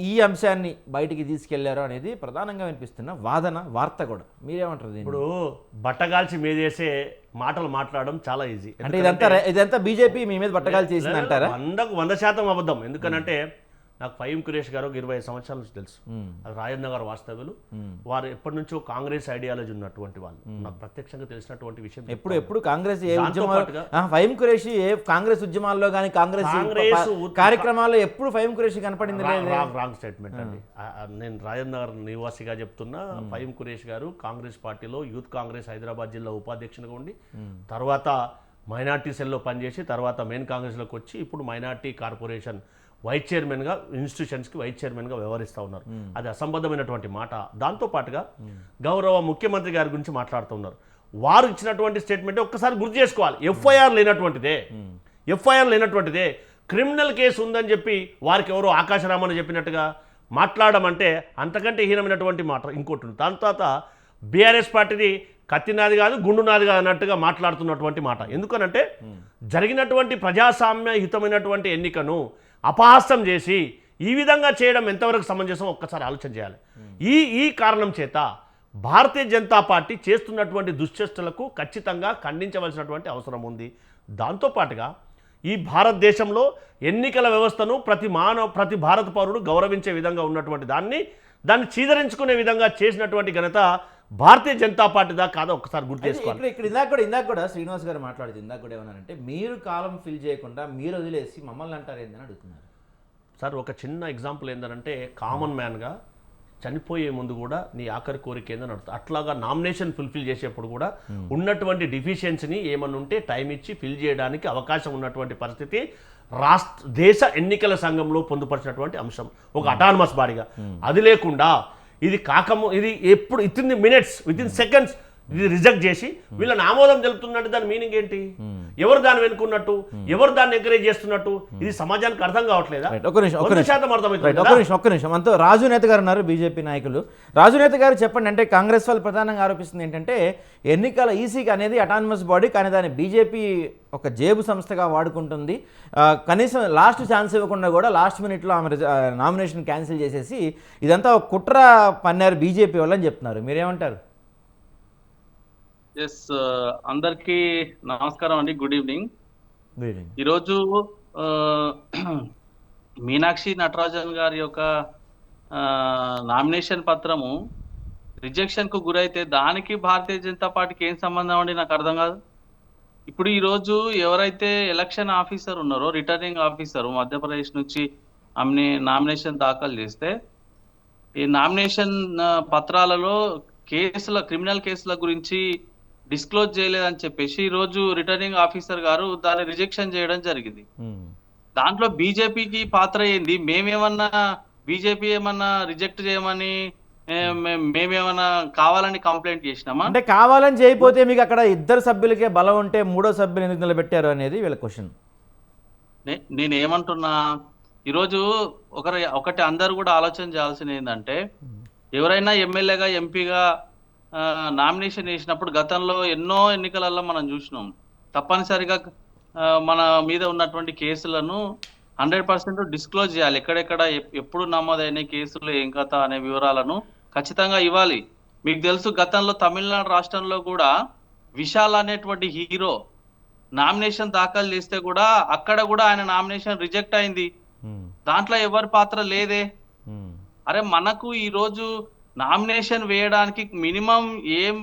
ఈ అంశాన్ని బయటికి తీసుకెళ్లారు అనేది ప్రధానంగా వినిపిస్తున్న వార్త కూడా. మీరేమంటారు? ఇప్పుడు బట్టగాల్చి మీదేసే మాటలు మాట్లాడడం చాలా ఈజీ. అంటే ఇదంతా బీజేపీ మీ మీద బట్టగాల్చి చేసింది అంటారా? 100% అబద్ధం. ఎందుకనంటే నాకు ఫహీం ఖురేషి గారు 25 సంవత్సరాల నుంచి తెలుసు. అది రాజేంద్ర గారు వాస్తవ్యులు. వారు ఎప్పటి నుంచో కాంగ్రెస్ ఐడియాలజీ ఉన్నటువంటి వాళ్ళు. నాకు ప్రత్యక్షంగా తెలిసినటువంటి విషయం. ఎప్పుడు కాంగ్రెస్ ఫహీం ఖురేషి కాంగ్రెస్ ఉద్యమాల్లో కానీ కాంగ్రెస్ కార్యక్రమాల్లో ఎప్పుడు ఫహీం ఖురేషి కనపడింది? రాంగ్ స్టేట్మెంట్ అండి. నేను రాజేంద్ర గారు నివాసిగా చెప్తున్నా. ఫహీం ఖురేషి గారు కాంగ్రెస్ పార్టీలో యూత్ కాంగ్రెస్ హైదరాబాద్ జిల్లా ఉపాధ్యక్షునిగా ఉండి తర్వాత మైనార్టీ సెల్లో పనిచేసి తర్వాత మెయిన్ కాంగ్రెస్లోకి వచ్చి ఇప్పుడు మైనార్టీ కార్పొరేషన్ వైస్ చైర్మన్గా ఇన్స్టిట్యూషన్స్కి వైస్ చైర్మన్గా వ్యవహరిస్తూ ఉన్నారు. అది అసంబద్ధమైనటువంటి మాట. దాంతోపాటుగా గౌరవ ముఖ్యమంత్రి గారి గురించి మాట్లాడుతూ ఉన్నారు. వారు ఇచ్చినటువంటి స్టేట్మెంట్ ఒక్కసారి గుర్తు చేసుకోవాలి. ఎఫ్ఐఆర్ లేనటువంటిదే క్రిమినల్ కేసు ఉందని చెప్పి వారికి ఎవరో ఆకాశరామని చెప్పినట్టుగా మాట్లాడడం అంటే అంతకంటే హీనమైనటువంటి మాట ఇంకోటి ఉంది. దాని తర్వాత బీఆర్ఎస్ పార్టీది కత్తి నాది కాదు గుండు నాది కాదు అన్నట్టుగా మాట్లాడుతున్నటువంటి మాట. ఎందుకనంటే జరిగినటువంటి ప్రజాస్వామ్యయుతమైనటువంటి ఎన్నికను అపహాస్యం చేసి ఈ విధంగా చేయడం ఎంతవరకు సమంజసం ఒక్కసారి ఆలోచన చేయాలి. ఈ కారణం చేత భారతీయ జనతా పార్టీ చేస్తున్నటువంటి దుశ్చర్చలకు ఖచ్చితంగా ఖండించవలసినటువంటి అవసరం ఉంది. దాంతోపాటుగా ఈ భారతదేశంలో ఎన్నికల వ్యవస్థను ప్రతి భారత పౌరుడు గౌరవించే విధంగా ఉన్నటువంటి దాన్ని చీదరించుకునే విధంగా చేసినటువంటి ఘనత భారతీయ జనతా పార్టీదా కాదో ఒకసారి గుర్తు అయితే చేసుకోవాలి. ఇక్కడ ఇందాక కూడా శ్రీనివాస్ గారు మాట్లాడుతుంది, ఇందాక కూడా ఏమన్నారంటే మీరు కాలం ఫిల్ చేయకుండా మీరు వదిలేసి మమ్మల్ని అంటారు ఏందని అడుగుతున్నారు. సార్ ఒక చిన్న ఎగ్జాంపుల్ ఏంటంటే కామన్ మ్యాన్గా చనిపోయే ముందు కూడా నీ ఆఖరి కోరిక ఏందని అడుగుతా, అట్లాగా నామినేషన్ ఫుల్ఫిల్ చేసేప్పుడు కూడా ఉన్నటువంటి డిఫిషియన్సీని ఏమన్నా ఉంటే టైం ఇచ్చి ఫిల్ చేయడానికి అవకాశం ఉన్నటువంటి పరిస్థితి దేశ ఎన్నికల సంఘంలో పొందుపరిచినటువంటి అంశం ఒక అటానమస్ బాడీగా. అది లేకుండా ఇది ఇది ఎప్పుడు విత్ ఇన్ సెకండ్స్ ఇది రిజెక్ట్ చేసి వీళ్ళని ఆమోదం తెలుపుతున్నట్టు దాని మీనింగ్ ఏంటి? ఎవరు దాన్ని వెనుకున్నట్టు, ఎవరు దాన్ని ఎంకరేజ్ చేస్తున్నట్టు, ఇది సమాజానికి అర్థం కావట్లేదా? ఒక్క నిమిషం అంతా రాజు నేత గారు ఉన్నారు, బీజేపీ నాయకులు. రాజు నేత గారు చెప్పండి. అంటే కాంగ్రెస్ వాళ్ళు ప్రధానంగా ఆరోపిస్తుంది ఏంటంటే ఎన్నికల ఈసీకి అనేది అటానమస్ బాడీ, కానీ దాన్ని బీజేపీ ఒక జేబు సంస్థగా వాడుకుంటుంది. కనీసం లాస్ట్ ఛాన్స్ ఇవ్వకుండా కూడా లాస్ట్ మినిట్లో ఆమె నామినేషన్ క్యాన్సిల్ చేసేసి ఇదంతా ఒక కుట్ర పన్నారు బీజేపీ వాళ్ళని చెప్తున్నారు. మీరేమంటారు? ఎస్, అందరికీ నమస్కారం అండి, గుడ్ ఈవినింగ్. ఈరోజు మీనాక్షి నటరాజన్ గారి యొక్క నామినేషన్ పత్రము రిజెక్షన్ కు గురైతే దానికి భారతీయ జనతా పార్టీకి ఏం సంబంధం అండి, నాకు అర్థం కాదు. ఇప్పుడు ఈరోజు ఎవరైతే ఎలక్షన్ ఆఫీసర్ ఉన్నారో, రిటర్నింగ్ ఆఫీసర్ మధ్యప్రదేశ్ నుంచి ఆమె నామినేషన్ దాఖలు చేస్తే ఈ నామినేషన్ పత్రాలలో క్రిమినల్ కేసుల గురించి డిస్క్లోజ్ చేయలేదని చెప్పేసి ఈరోజు రిటర్నింగ్ ఆఫీసర్ గారు దాన్ని రిజెక్షన్ చేయడం జరిగింది. దాంట్లో బీజేపీకి పాత్ర ఏంది? మేమేమన్నా బీజేపీ ఏమన్నా రిజెక్ట్ చేయమని మేమేమన్నా కావాలని కంప్లైంట్ చేసినామా? అంటే కావాలని చేయకపోతే మీకు అక్కడ ఇద్దరు సభ్యులకే బలం ఉంటే మూడో సభ్యులు ఎందుకు నిలబెట్టారు అనేది వీళ్ళ క్వశ్చన్. నేనేమంటున్నా, ఈరోజు ఒకటి అందరు కూడా ఆలోచన చేయాల్సింది ఏంటంటే, ఎవరైనా ఎమ్మెల్యేగా ఎంపీగా నామినేషన్ వేసినప్పుడు గతంలో ఎన్నో ఎన్నికలలో మనం చూసినాం, తప్పనిసరిగా మన మీద ఉన్నటువంటి కేసులను 100% డిస్క్లోజ్ చేయాలి. ఎక్కడెక్కడ ఎప్పుడు నమోదైన కేసులు ఏం కథ అనే వివరాలను ఖచ్చితంగా ఇవ్వాలి. మీకు తెలుసు, గతంలో తమిళనాడు రాష్ట్రంలో కూడా విశాల్ అనేటువంటి హీరో నామినేషన్ దాఖలు చేస్తే కూడా అక్కడ కూడా ఆయన నామినేషన్ రిజెక్ట్ అయింది. దాంట్లో ఎవరి పాత్ర లేదే. అరే, మనకు ఈరోజు నామినేషన్ వేయడానికి మినిమం ఏం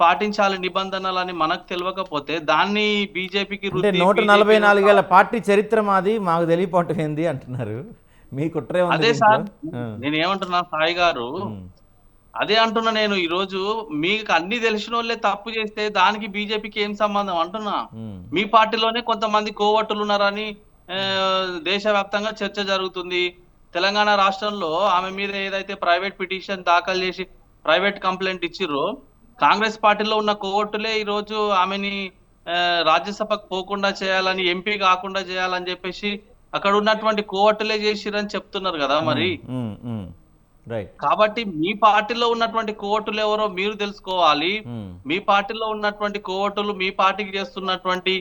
పాటించాలి నిబంధనలు అని మనకు తెలియకపోతే దాన్ని బీజేపీకి 144 ఏళ్ల పార్టీ చరిత్ర మాది, మాకు తెలియపోవటం ఏంది అంటున్నారు. మీ కుట్రే ఉంది. అదే సార్, నేను ఏమంటున్నా సాయి గారు, అదే అంటున్నా నేను. ఈరోజు మీకు అన్ని తెలిసిన వాళ్ళే తప్పు చేస్తే దానికి బీజేపీకి ఏం సంబంధం అంటున్నా. మీ పార్టీలోనే కొంతమంది కోవట్టులు ఉన్నారని దేశవ్యాప్తంగా చర్చ జరుగుతుంది. తెలంగాణ రాష్ట్రంలో ఆమె మీద ఏదైతే ప్రైవేట్ పిటిషన్ దాఖలు చేసి ప్రైవేట్ కంప్లైంట్ ఇచ్చిర్రో, కాంగ్రెస్ పార్టీలో ఉన్న కోవట్టులే ఈరోజు ఆమెని రాజ్యసభకు పోకుండా చేయాలని, ఎంపీ కాకుండా చేయాలని చెప్పేసి అక్కడ ఉన్నటువంటి కోవట్టులే చేసిరని చెప్తున్నారు కదా. మరి కాబట్టి మీ పార్టీలో ఉన్నటువంటి కోవట్టులు ఎవరో మీరు తెలుసుకోవాలి. మీ పార్టీలో ఉన్నటువంటి కోవట్టులు మీ పార్టీకి చేస్తున్నటువంటి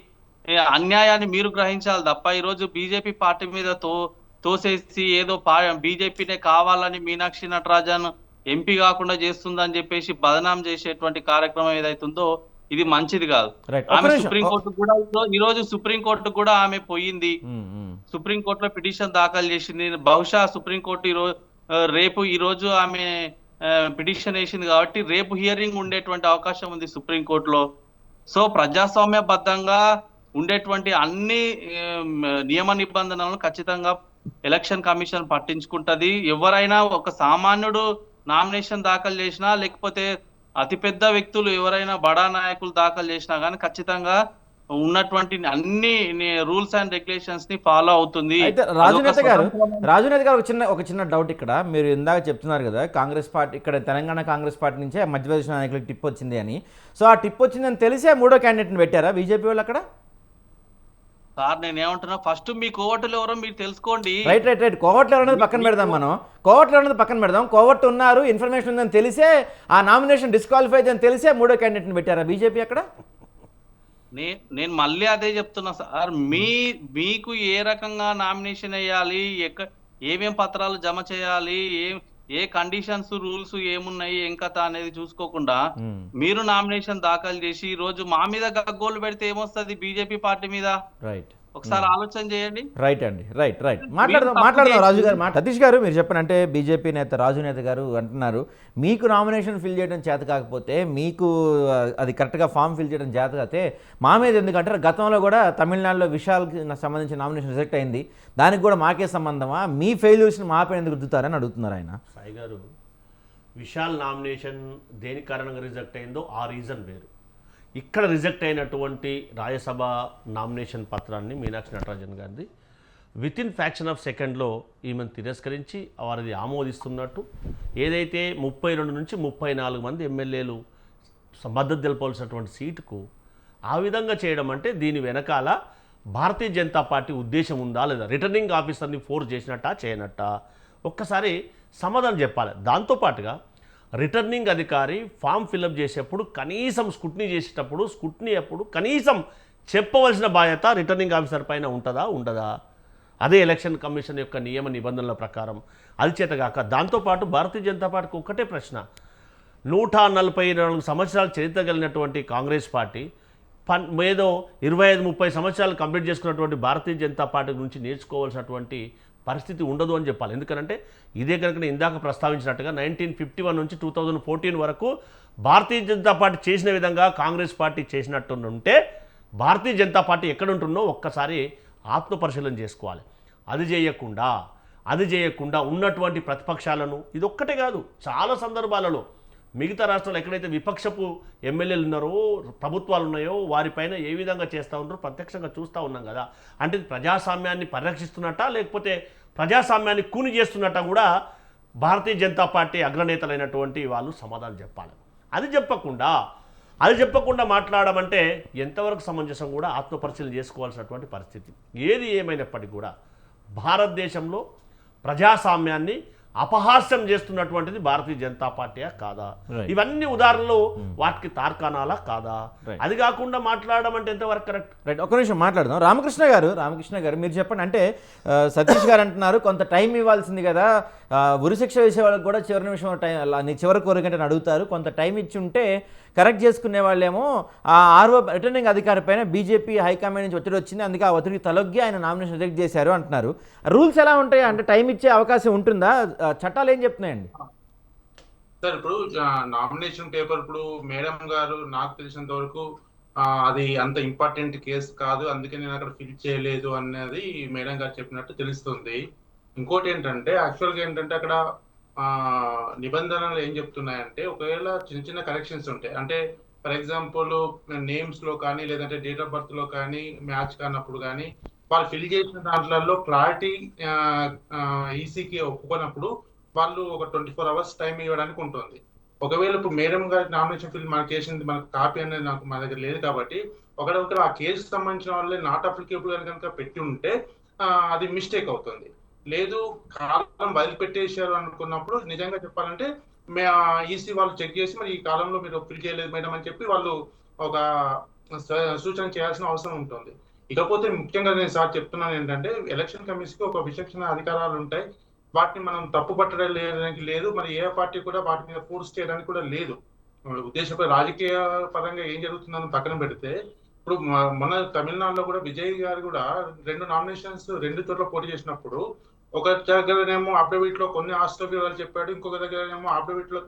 అన్యాయాన్ని మీరు గ్రహించాలి తప్ప ఈరోజు బీజేపీ పార్టీ మీద తోసేసి ఏదో బీజేపీనే కావాలని మీనాక్షి నటరాజన్ ఎంపీ కాకుండా చేస్తుందని చెప్పేసి బదనాం చేసేటువంటి కార్యక్రమం ఏదైతుందో ఇది మంచిది కాదు. ఆమె సుప్రీంకోర్టు కూడా ఈరోజు సుప్రీంకోర్టు కూడా ఆమె పోయింది, సుప్రీంకోర్టులో పిటిషన్ దాఖలు చేసింది. బహుశా సుప్రీంకోర్టు రేపు ఈరోజు ఆమె పిటిషన్ వేసింది కాబట్టి రేపు హియరింగ్ ఉండేటువంటి అవకాశం ఉంది సుప్రీంకోర్టులో. సో ప్రజాస్వామ్యబద్ధంగా ఉండేటువంటి అన్ని నియమ నిబంధనలను ఖచ్చితంగా ఎలక్షన్ కమిషన్ పట్టించుకుంటది. ఎవరైనా ఒక సామాన్యుడు నామినేషన్ దాఖలు చేసినా, లేకపోతే అతిపెద్ద వ్యక్తులు ఎవరైనా బడా నాయకులు దాఖలు చేసినా కానీ ఖచ్చితంగా ఉన్నటువంటి అన్ని రూల్స్ అండ్ రెగ్యులేషన్స్ ని ఫాలో అవుతుంది. రాజునేత గారు ఒక చిన్న డౌట్ ఇక్కడ. మీరు ఇందాక చెప్తున్నారు కదా, కాంగ్రెస్ పార్టీ ఇక్కడ తెలంగాణ కాంగ్రెస్ పార్టీ నుంచే మధ్యప్రదేశ్ నాయకులకు టిప్ వచ్చింది అని. సో ఆ టిప్ వచ్చిందని తెలిసే మూడో క్యాండిడేట్ని పెట్టారా బీజేపీ వాళ్ళు అక్కడ? సార్ నేనేమంటున్నా, ఫస్ట్ మీ కోవట్లు ఎవరో మీరు తెలుసుకోండి. రైట్ కోవట్లు ఎవరన్నది పక్కన పెడదాం. కోవట్లు ఎవరన్నది పక్కన పెడదాం. కోవట్ ఉన్నారు, ఇన్ఫర్మేషన్ ఉందని తెలిసే ఆ నామినేషన్ డిస్క్వాలిఫై అని తెలిసే మూడో క్యాండిడేట్ని పెట్టారా బీజేపీ అక్కడ? నేను మళ్ళీ అదే చెప్తున్నా సార్, మీకు ఏ రకంగా నామినేషన్ వేయాలి, ఏమేం పత్రాలు జమ చేయాలి, ఏ కండిషన్స్ రూల్స్ ఏమున్నాయి ఏం కథ అనేది చూసుకోకుండా మీరు నామినేషన్ దాఖలు చేసి ఈ రోజు మా మీద గగ్గోలు పెడితే ఏమొస్తుంది బీజేపీ పార్టీ మీద? ఒకసారి ఆలోచన చేయండి. రైట్ అండి, రైట్ మీరు మాట్లాడదాం తప్పు రాజు గారు. చేసి- సతీష్ గారు మీరు చెప్పండి, అంటే బీజేపీ నేత రాజు నేత గారు అంటున్నారు మీకు నామినేషన్ ఫిల్ చేయడం చేత కాకపోతే, మీకు అది కరెక్ట్గా ఫామ్ ఫిల్ చేయడం చేత కాకపోతే మా మీద ఎందుకంటారు? గతంలో కూడా తమిళనాడులో విశాల్కి సంబంధించిన నామినేషన్ రిజెక్ట్ అయింది, దానికి కూడా మాకే సంబంధమా? మీ ఫెయిల్యూర్స్ని మాపై ఎందుకు రుద్దుతారని అడుగుతున్నారు ఆయన. సాయి గారు, విశాల్ నామినేషన్ దేని కారణంగా రిజెక్ట్ అయిందో ఆ రీజన్ వేరు. ఇక్కడ రిజెక్ట్ అయినటువంటి రాజ్యసభ నామినేషన్ పత్రాన్ని మీనాక్షి నటరాజన్ గారిది విత్ ఇన్ ఫ్యాక్షన్ ఆఫ్ సెకండ్లో ఈమెను తిరస్కరించి వారిది ఆమోదిస్తున్నట్టు, ఏదైతే 32 నుంచి 34 మంది ఎమ్మెల్యేలు మద్దతు తెలపాల్సినటువంటి సీటుకు ఆ విధంగా చేయడం అంటే దీని వెనకాల భారతీయ జనతా పార్టీ ఉద్దేశం ఉందా లేదా, రిటర్నింగ్ ఆఫీసర్ని ఫోర్స్ చేసినట్టా చేయనట్ట ఒక్కసారి సమాధానం చెప్పాలి. దాంతోపాటుగా రిటర్నింగ్ అధికారి ఫామ్ ఫిలప్ చేసేప్పుడు కనీసం స్క్రూటినీ చేసేటప్పుడు స్క్రూటినీ అప్పుడు కనీసం చెప్పవలసిన బాధ్యత రిటర్నింగ్ ఆఫీసర్ పైన ఉంటుందా ఉండదా? అదే ఎలక్షన్ కమిషన్ యొక్క నియమ నిబంధనల ప్రకారం అది చేతగాక, దాంతోపాటు భారతీయ జనతా పార్టీకి ఒక్కటే ప్రశ్న, 144 సంవత్సరాలు చరిత్ర కలిగినటువంటి కాంగ్రెస్ పార్టీ ఏదో 25-30 సంవత్సరాలు కంప్లీట్ చేసుకున్నటువంటి భారతీయ జనతా పార్టీ నుంచి నేర్చుకోవాల్సినటువంటి పరిస్థితి ఉండదు అని చెప్పాలి. ఎందుకంటే ఇదే కనుక నేను ఇందాక ప్రస్తావించినట్టుగా 1951 నుంచి 2014 వరకు భారతీయ జనతా పార్టీ చేసిన విధంగా కాంగ్రెస్ పార్టీ చేసినట్టుంటే భారతీయ జనతా పార్టీ ఎక్కడ ఉంటుందో ఒక్కసారి ఆత్మపరిశీలన చేసుకోవాలి. అది చేయకుండా ఉన్నటువంటి ప్రతిపక్షాలను, ఇది ఒక్కటే కాదు చాలా సందర్భాలలో మిగతా రాష్ట్రాలు ఎక్కడైతే విపక్షపు ఎమ్మెల్యేలు ఉన్నారో ప్రభుత్వాలు ఉన్నాయో వారిపైన ఏ విధంగా చేస్తూ ఉన్నారో ప్రత్యక్షంగా చూస్తూ ఉన్నాం కదా. అంటే ప్రజాస్వామ్యాన్ని పరిరక్షిస్తున్నట్ట లేకపోతే ప్రజాస్వామ్యాన్ని కూని చేస్తున్నట్ట కూడా భారతీయ జనతా పార్టీ అగ్రనేతలైనటువంటి వాళ్ళు సమాధానం చెప్పాలి. అది చెప్పకుండా మాట్లాడమంటే ఎంతవరకు సమంజసం కూడా ఆత్మపరిశీలన చేసుకోవాల్సినటువంటి పరిస్థితి. ఏది ఏమైనప్పటికీ కూడా భారతదేశంలో ప్రజాస్వామ్యాన్ని అపహాస్యం చేస్తున్నటువంటిది భారతీయ జనతా పార్టీయా కాదా? ఇవన్నీ ఉదాహరణలు వాటికి తార్కాణాలా కాదా? అది కాకుండా మాట్లాడడం అంటే ఎంతవరకు కరెక్ట్? రైట్, ఒక్క నిమిషం మాట్లాడదాం. రామకృష్ణ గారు మీరు చెప్పండి, అంటే సతీష్ గారు అంటున్నారు కొంత టైం ఇవ్వాల్సింది కదా, ఉరిశిక్ష వేసే వాళ్ళకి కూడా చివరి నిమిషం టైం చివరి కోరికంటే అడుగుతారు, కొంత టైం ఇచ్చి ఉంటే కరెక్ట్ చేసుకునే వాళ్ళేమో ఆ ఆర్ఓ రిటర్నింగ్ అధికారి పైన బీజేపీ హైకమాండ్ నుంచి ఒత్తిడి వచ్చింది, అందుకే ఆ ఒత్తిడికి తలొగ్గి ఆయన నామినేషన్ రిజెక్ట్ చేశారు అంటున్నారు. రూల్స్ ఎలా ఉంటాయి, అంటే టైం ఇచ్చే అవకాశం ఉంటుందా? చట్టాలు ఏం చెప్తున్నాయండి? సార్ ఇప్పుడు నామినేషన్ పేపర్ ఇప్పుడు మేడం గారు నాకు తెలిసినంత వరకు అది అంత ఇంపార్టెంట్ కేసు కాదు, అందుకే నేను అక్కడ ఫిల్ చేయలేదు అన్నది మేడం గారు చెప్పినట్టు తెలుస్తుంది. ఇంకోటి ఏంటంటే యాక్చువల్గా ఏంటంటే అక్కడ నిబంధనలు ఏం చెప్తున్నాయంటే ఒకవేళ చిన్న చిన్న కరెక్షన్స్ ఉంటాయి, అంటే ఫర్ ఎగ్జాంపుల్ నేమ్స్ లో కానీ లేదంటే డేట్ ఆఫ్ బర్త్ లో కానీ మ్యాచ్ కానప్పుడు కానీ వాళ్ళు ఫిల్ చేసిన దాంట్లో క్లారిటీ ఈసీకి ఒప్పుకున్నప్పుడు వాళ్ళు ఒక 24 hours టైం ఇవ్వడానికి ఉంటుంది. ఒకవేళ ఇప్పుడు మేడం గారి నామినేషన్ ఫిల్ మనకి చేసింది మనకు కాపీ అనేది నాకు మా దగ్గర లేదు కాబట్టి ఒకవేళ ఆ కేసుకు సంబంధించిన వాళ్ళే నాట్ అప్లికేబుల్ అని కనుక పెట్టి ఉంటే అది మిస్టేక్ అవుతుంది. లేదు కాలం వదిలిపెట్టేశారు అనుకున్నప్పుడు నిజంగా చెప్పాలంటే ఈసీ వాళ్ళు చెక్ చేసి మరి ఈ కాలంలో మీరు ఫిల్ చేయలేదు మేడం అని చెప్పి వాళ్ళు ఒక సూచన చేయాల్సిన అవసరం ఉంటుంది. ఇకపోతే ముఖ్యంగా నేను సార్ చెప్తున్నాను ఏంటంటే ఎలక్షన్ కమిషన్కి ఒక విచక్షణ అధికారాలు ఉంటాయి, వాటిని మనం తప్పు పట్టడానికి లేదు, మరి ఏ పార్టీ కూడా వాటి మీద ఫోర్స్ చేయడానికి కూడా లేదు. ఉద్దేశపై రాజకీయ పరంగా ఏం జరుగుతుందని పక్కన పెడితే ఇప్పుడు మన తమిళనాడులో కూడా విజయ్ గారు కూడా 2 నామినేషన్స్ 2 చోట్ల పోటీ చేసినప్పుడు ఒక దగ్గరనేమో అఫిడవిట్ లో కొన్ని వాస్తవ వివరాలు చెప్పాడు, ఇంకొక దగ్గరనేమో అఫిడవిట్ లో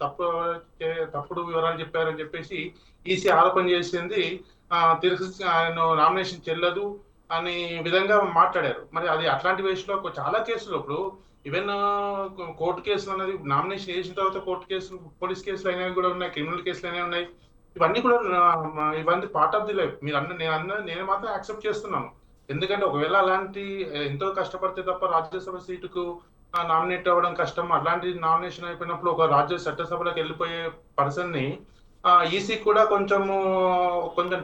తప్పుడు వివరాలు చెప్పారని చెప్పేసి ఈసీ ఆరోపణ చేసింది తిరిగి ఆయన నామినేషన్ చెల్లదు అనే విధంగా మాట్లాడారు. మరి అది అట్లాంటి వేసులో చాలా కేసులు ఇప్పుడు ఈవెన్ కోర్టు కేసులు అనేది నామినేషన్ చేసిన తర్వాత కోర్టు కేసులు పోలీస్ కేసులు అనేవి కూడా ఉన్నాయి, క్రిమినల్ కేసులు అనేవి ఉన్నాయి. ఇవన్నీ కూడా ఇవన్నీ పార్ట్ ఆఫ్ ది లైఫ్. నేను మాత్రం యాక్సెప్ట్ చేస్తున్నాను. ఎందుకంటే ఒకవేళ అలాంటి ఎంతో కష్టపడితే తప్ప రాజ్యసభ సీటుకు నామినేట్ అవ్వడం కష్టం. అట్లాంటి నామినేషన్ అయిపోయినప్పుడు ఒక చట్టసభలోకి వెళ్ళిపోయే పర్సన్ ని ఈసీ కూడా కొంచెం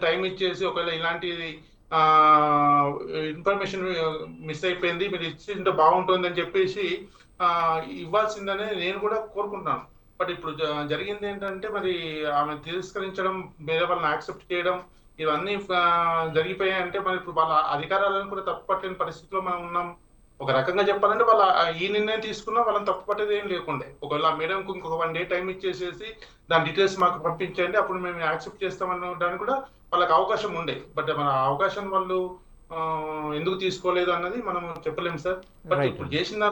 టైం ఇచ్చేసి ఒకవేళ ఇలాంటి ఇన్ఫర్మేషన్ మిస్ అయిపోయింది మీరు ఇచ్చింటే బాగుంటుంది అని చెప్పేసి ఇవ్వాల్సిందనే నేను కూడా కోరుకుంటున్నాను. బట్ ఇప్పుడు జరిగింది ఏంటంటే మరి ఆమె తిరస్కరించడం, వేరే వాళ్ళని యాక్సెప్ట్ చేయడం ఇవన్నీ జరిగిపోయాయంటే మరి ఇప్పుడు వాళ్ళ అధికారాలను కూడా తప్పుపట్టలేని పరిస్థితిలో మనం ఉన్నాం. ఒక రకంగా చెప్పాలంటే వాళ్ళ ఈ నిర్ణయం తీసుకున్నా వాళ్ళని తప్పుపట్టేది ఏం లేకుండే. ఒకవేళ మేడంకు ఇంకొక 1 day టైం ఇచ్చేసేసి దాని డీటెయిల్స్ మాకు పంపించండి అప్పుడు మేము యాక్సెప్ట్ చేస్తామనడానికి కూడా వాళ్ళకి అవకాశం ఉండే. బట్ మన అవకాశం వాళ్ళు ఎందుకు తీసుకోలేదు అన్నది మనం చెప్పలేము సార్. But Right. ఇప్పుడు చేసిన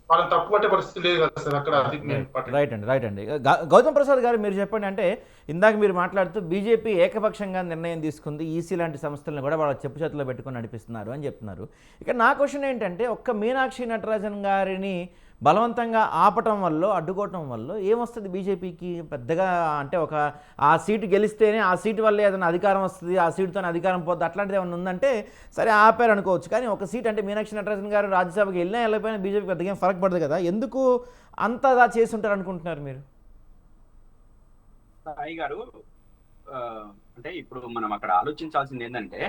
వాళ్ళని తప్పు పట్టే పరిస్థితి లేదు కదా సార్ అక్కడ. అది నేను రైట్ అండి. గౌతమ్ ప్రసాద్ గారు మీరు చెప్పండి. అంటే ఇందాక మీరు మాట్లాడుతూ బీజేపీ ఏకపక్షంగా నిర్ణయం తీసుకుంది, ఈసీ లాంటి సంస్థలను కూడా వాళ్ళ చెప్పు చేతిలో పెట్టుకొని నడిపిస్తున్నారు అని చెప్తున్నారు. ఇక నా క్వశ్చన్ ఏంటంటే, ఒక్క మీనాక్షి నటరాజన్ గారిని బలవంతంగా ఆపటం వల్ల, అడ్డుకోవటం వల్ల ఏమొస్తుంది బీజేపీకి పెద్దగా? అంటే ఒక ఆ సీటు గెలిస్తేనే ఆ సీటు వల్లే ఏదైనా అధికారం వస్తుంది, ఆ సీటుతోనే అధికారం పోద్ది, అట్లాంటిది ఏమైనా ఉందంటే సరే ఆపారు అనుకోవచ్చు. కానీ ఒక సీట్ అంటే మీనాక్షి నటరాజన్ గారు రాజ్యసభకి వెళ్ళినా వెళ్ళకపోయినా బీజేపీ పెద్దగా ఏం ఫరక్ పడదు కదా. ఎందుకు అంతగా చేసి ఉంటారు అనుకుంటున్నారు మీరు? సాయి గారు, అంటే ఇప్పుడు మనం అక్కడ ఆలోచించాల్సింది ఏంటంటే,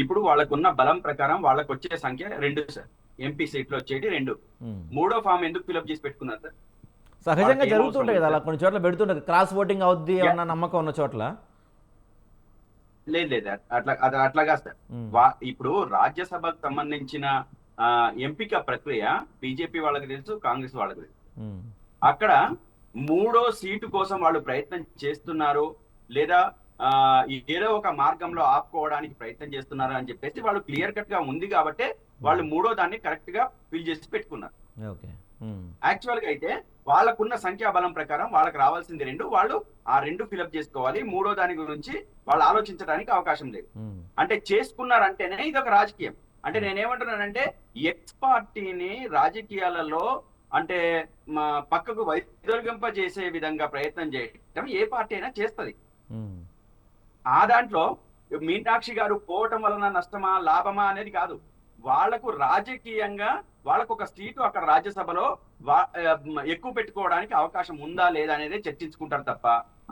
ఇప్పుడు వాళ్ళకున్న బలం ప్రకారం వాళ్ళకు వచ్చే సంఖ్య 2 సార్. ఎంపీ సీట్లు వచ్చేటి 2. మూడో ఫామ్ ఎందుకు ఫిల్అప్ చేసి పెట్టుకున్నారు సార్? సహజంగా జరుగుతుంటాయి కదా, అలా కొన్ని చోట్ల పెడుతుంటుంది. క్రాస్ ఓటింగ్ అవుద్ది అన్న నమ్మకం ఉన్న చోట్ల. లేదు అట్లాగా సార్. ఇప్పుడు రాజ్యసభకు సంబంధించిన ఎంపిక ప్రక్రియ బీజేపీ వాళ్ళకి తెలుసు, కాంగ్రెస్ వాళ్ళకి తెలుసు. అక్కడ 3వ సీటు కోసం వాళ్ళు ప్రయత్నం చేస్తున్నారు, లేదా ఏదో ఒక మార్గంలో ఆపుకోవడానికి ప్రయత్నం చేస్తున్నారు అని చెప్పేసి వాళ్ళు క్లియర్ కట్ గా ఉంది కాబట్టి వాళ్ళు 3వ దాన్ని కరెక్ట్ గా ఫిల్ చేసి పెట్టుకున్నారు. యాక్చువల్ గా అయితే వాళ్ళకున్న సంఖ్యాబలం ప్రకారం వాళ్ళకి రావాల్సింది 2, వాళ్ళు ఆ 2 ఫిల్అప్ చేసుకోవాలి. 3వ దాని గురించి వాళ్ళు ఆలోచించడానికి అవకాశం లేదు. అంటే చేసుకున్నారంటేనే ఇది ఒక రాజకీయం. అంటే నేనేమంటున్నానంటే, ఎక్స్ పార్టీని రాజకీయాలలో అంటే పక్కకు వైదొలిగింపజేసే విధంగా ప్రయత్నం చేయడం ఏ పార్టీ అయినా చేస్తుంది. ఆ దాంట్లో మీనాక్షి గారు పోవటం వలన నష్టమా లాభమా అనేది కాదు. వాళ్లకు రాజకీయంగా వాళ్ళకు ఒక సీటు అక్కడ రాజ్యసభలో ఎక్కువ పెట్టుకోవడానికి అవకాశం ఉందా లేదా అనేది చర్చించుకుంటారు తప్ప,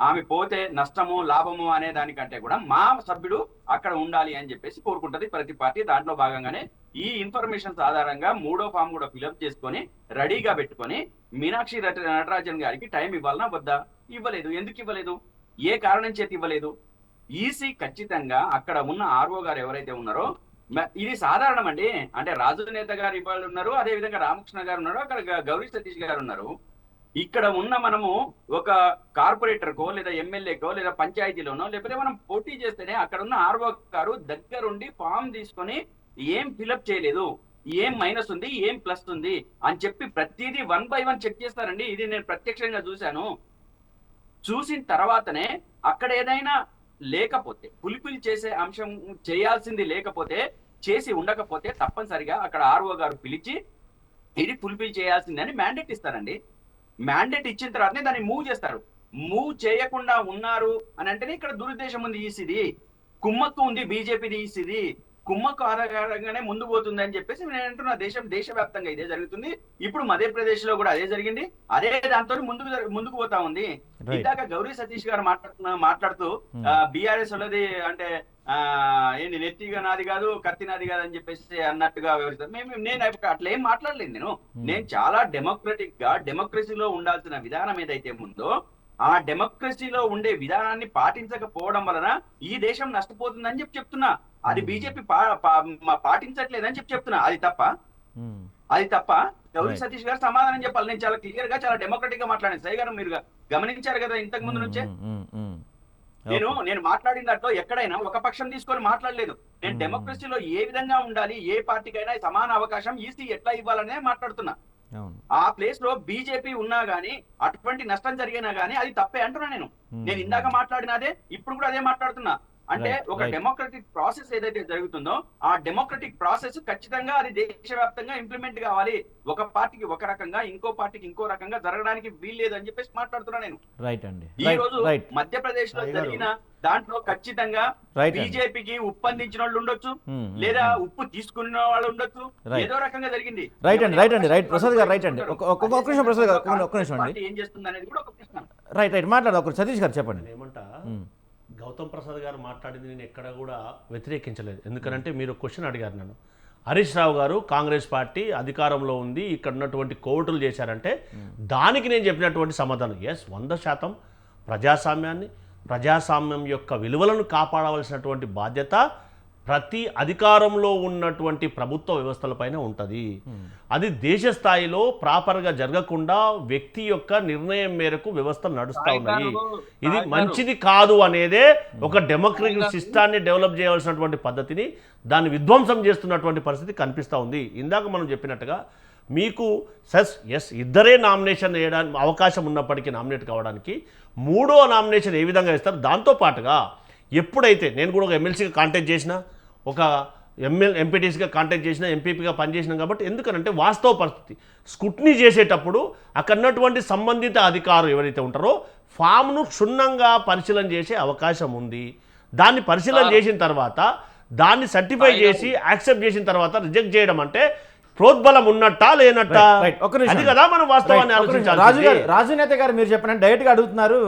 ఆమె పోతే నష్టము లాభము అనే దానికంటే కూడా మా సభ్యుడు అక్కడ ఉండాలి అని చెప్పేసి కోరుకుంటది ప్రతి పార్టీ. దాంట్లో భాగంగానే ఈ ఇన్ఫర్మేషన్స్ ఆధారంగా 3వ ఫామ్ కూడా ఫిల్అప్ చేసుకొని రెడీగా పెట్టుకొని మీనాక్షి నటరాజన్ గారికి టైం ఇవ్వాలన్నా వద్దా? ఇవ్వలేదు. ఎందుకు ఇవ్వలేదు? ఏ కారణం చేతి ఇవ్వలేదు? ఈసీ ఖచ్చితంగా అక్కడ ఉన్న ఆర్ఓ గారు ఎవరైతే ఉన్నారో, ఇది సాధారణం అండి. అంటే రాజు నేత గారు ఇవాళ ఉన్నారు, అదే విధంగా రామకృష్ణ గారు ఉన్నారు, అక్కడ గౌరీ సతీష్ గారు ఉన్నారు. ఇక్కడ ఉన్న మనము ఒక కార్పొరేటర్ కో లేదా ఎమ్మెల్యేకో లేదా పంచాయతీలోనో లేకపోతే మనం పోటీ చేస్తేనే అక్కడ ఉన్న ఆర్ఓ గారు దగ్గరుండి ఫామ్ తీసుకొని ఏం ఫిలప్ చేయలేదు, ఏం మైనస్ ఉంది, ఏం ప్లస్ ఉంది అని చెప్పి ప్రతిదీ 1 by 1 చెక్ చేస్తారండి. ఇది నేను ప్రత్యక్షంగా చూశాను. చూసిన తర్వాతనే అక్కడ ఏదైనా లేకపోతే, ఫుల్ఫిల్ చేసే అంశం చేయాల్సింది లేకపోతే, చేసి ఉండకపోతే తప్పనిసరిగా అక్కడ ఆర్ఓ గారు పిలిచి ఇది ఫుల్ఫిల్ చేయాల్సిందని మ్యాండేట్ ఇస్తారండి. మ్యాండేట్ ఇచ్చిన తర్వాతనే దాన్ని మూవ్ చేస్తారు. మూవ్ చేయకుండా ఉన్నారు అని అంటేనే ఇక్కడ దురుద్దేశం ఉంది. ఈసీది కుమ్మక్కు ఉంది, బీజేపీది ఈసీది కుమ్మక్కు ఆధారంగానే ముందు పోతుంది అని చెప్పేసి నేను అంటున్నా. దేశవ్యాప్తంగా ఇదే జరుగుతుంది. ఇప్పుడు మధ్యప్రదేశ్ లో కూడా అదే జరిగింది. అదే దాంతో ముందుకు పోతా ఉంది. ఇందాక గౌరీ సతీష్ గారు మాట్లాడుతూ బీఆర్ఎస్ వాళ్ళది అంటే ఏంటి నెత్తిగా నాది కాదు, కత్తి నాది కాదు అని చెప్పేసి అన్నట్టుగా వివరిస్తారు. నేను అట్లా ఏం మాట్లాడలేదు. నేను చాలా డెమోక్రటిక్ గా డెమోక్రసీలో ఉండాల్సిన విధానం ఏదైతే ఉందో ఆ డెమోక్రసీలో ఉండే విధానాన్ని పాటించకపోవడం వలన ఈ దేశం నష్టపోతుందని చెప్తున్నా. అది బీజేపీ పాటించట్లేదని చెప్తున్నా. అది తప్ప గౌరీ సతీష్ గారు సమాధానం చెప్పాలి. నేను చాలా క్లియర్ గా చాలా డెమోక్రటిక్ గా మాట్లాడాను. సై గారు మీరు గమనించారు కదా ఇంతకు ముందు నుంచే. నేను మాట్లాడిన దాంట్లో ఎక్కడైనా ఒక పక్షం తీసుకొని మాట్లాడలేదు. నేను డెమోక్రసీలో ఏ విధంగా ఉండాలి, ఏ పార్టీకైనా సమాన అవకాశం ఈసీ ఎట్లా ఇవ్వాలనే మాట్లాడుతున్నా. ఆ ప్లేస్ లో బీజేపీ ఉన్నా గానీ అటువంటి నష్టం జరిగినా గానీ అది తప్పే అంటున్నా. నేను ఇందాక మాట్లాడినదే ఇప్పుడు కూడా అదే మాట్లాడుతున్నా. అంటే ఒక డెమోక్రటిక్ ప్రాసెస్ ఏదైతే జరుగుతుందో ఆ డెమోక్రటిక్ ప్రాసెస్ ఖచ్చితంగా అది దేశవ్యాప్తంగా ఇంప్లిమెంట్ కావాలి. ఒక పార్టీకి ఒక రకంగా, ఇంకో పార్టీకి ఇంకో రకంగా జరగడానికి వీల్లేదు అని చెప్పేసి మాట్లాడుతున్నా నేను. ఈ రోజు మధ్యప్రదేశ్ లో జరిగిన దాంట్లో ఖచ్చితంగా బీజేపీకి ఉప్పు అందించిన వాళ్ళు ఉండొచ్చు, లేదా ఉప్పు తీసుకున్న వాళ్ళు ఉండొచ్చు. ఏదో రకంగా జరిగింది. ప్రసాద్ గారు ఏం చేస్తుంది అనేది కూడా ఒక ప్రశ్న. మాట్లాడు సతీష్ గారు చెప్పండి. ఏమంటా గౌతమ్ ప్రసాద్ గారు మాట్లాడింది నేను ఎక్కడ కూడా వ్యతిరేకించలేదు. ఎందుకంటే మీరు క్వశ్చన్ అడిగారు నన్ను. హరీష్ రావు గారు కాంగ్రెస్ పార్టీ అధికారంలో ఉంది, ఇక్కడ ఉన్నటువంటి కోర్టులు చేశారంటే దానికి నేను చెప్పినటువంటి సమాధానం 100% ప్రజాస్వామ్యం యొక్క విలువలను కాపాడవలసినటువంటి బాధ్యత ప్రతి అధికారంలో ఉన్నటువంటి ప్రభుత్వ వ్యవస్థలపైన ఉంటుంది. అది దేశ స్థాయిలో ప్రాపర్గా జరగకుండా వ్యక్తి యొక్క నిర్ణయం మేరకు వ్యవస్థలు నడుస్తూ ఉన్నాయి. ఇది మంచిది కాదు అనేదే ఒక డెమోక్రటిక్ సిస్టాన్ని డెవలప్ చేయాల్సినటువంటి పద్ధతిని దాన్ని విధ్వంసం చేస్తున్నటువంటి పరిస్థితి కనిపిస్తూ ఉంది. ఇందాక మనం చెప్పినట్టుగా మీకు ఇద్దరే నామినేషన్ వేయడానికి అవకాశం ఉన్నప్పటికీ నామినేట్ కావడానికి మూడో నామినేషన్ ఏ విధంగా ఇస్తారు, దాంతోపాటుగా ఎప్పుడైతే నేను కూడా ఒక ఎమ్మెల్సీగా కాంటాక్ట్ చేసిన, ఒక ఎంపీటీసీగా కాంటాక్ట్ చేసిన, ఎంపీపీగా పనిచేసినాం కాబట్టి ఎందుకనంటే వాస్తవ పరిస్థితి స్క్రూటినీ చేసేటప్పుడు అక్కడ ఉన్నటువంటి సంబంధిత అధికారులు ఎవరైతే ఉంటారో ఫామ్ను క్షుణ్ణంగా పరిశీలన చేసే అవకాశం ఉంది. దాన్ని పరిశీలన చేసిన తర్వాత దాన్ని సర్టిఫై చేసి యాక్సెప్ట్ చేసిన తర్వాత రిజెక్ట్ చేయడం అంటే ప్రోద్బలం ఉన్నట్టా లేనట్టా, అది కదా మనం వాస్తవాన్ని ఆలోచించాలి. రాజు నేత గారు మీరు చెప్పండి, డైరెక్ట్గా అడుగుతున్నారు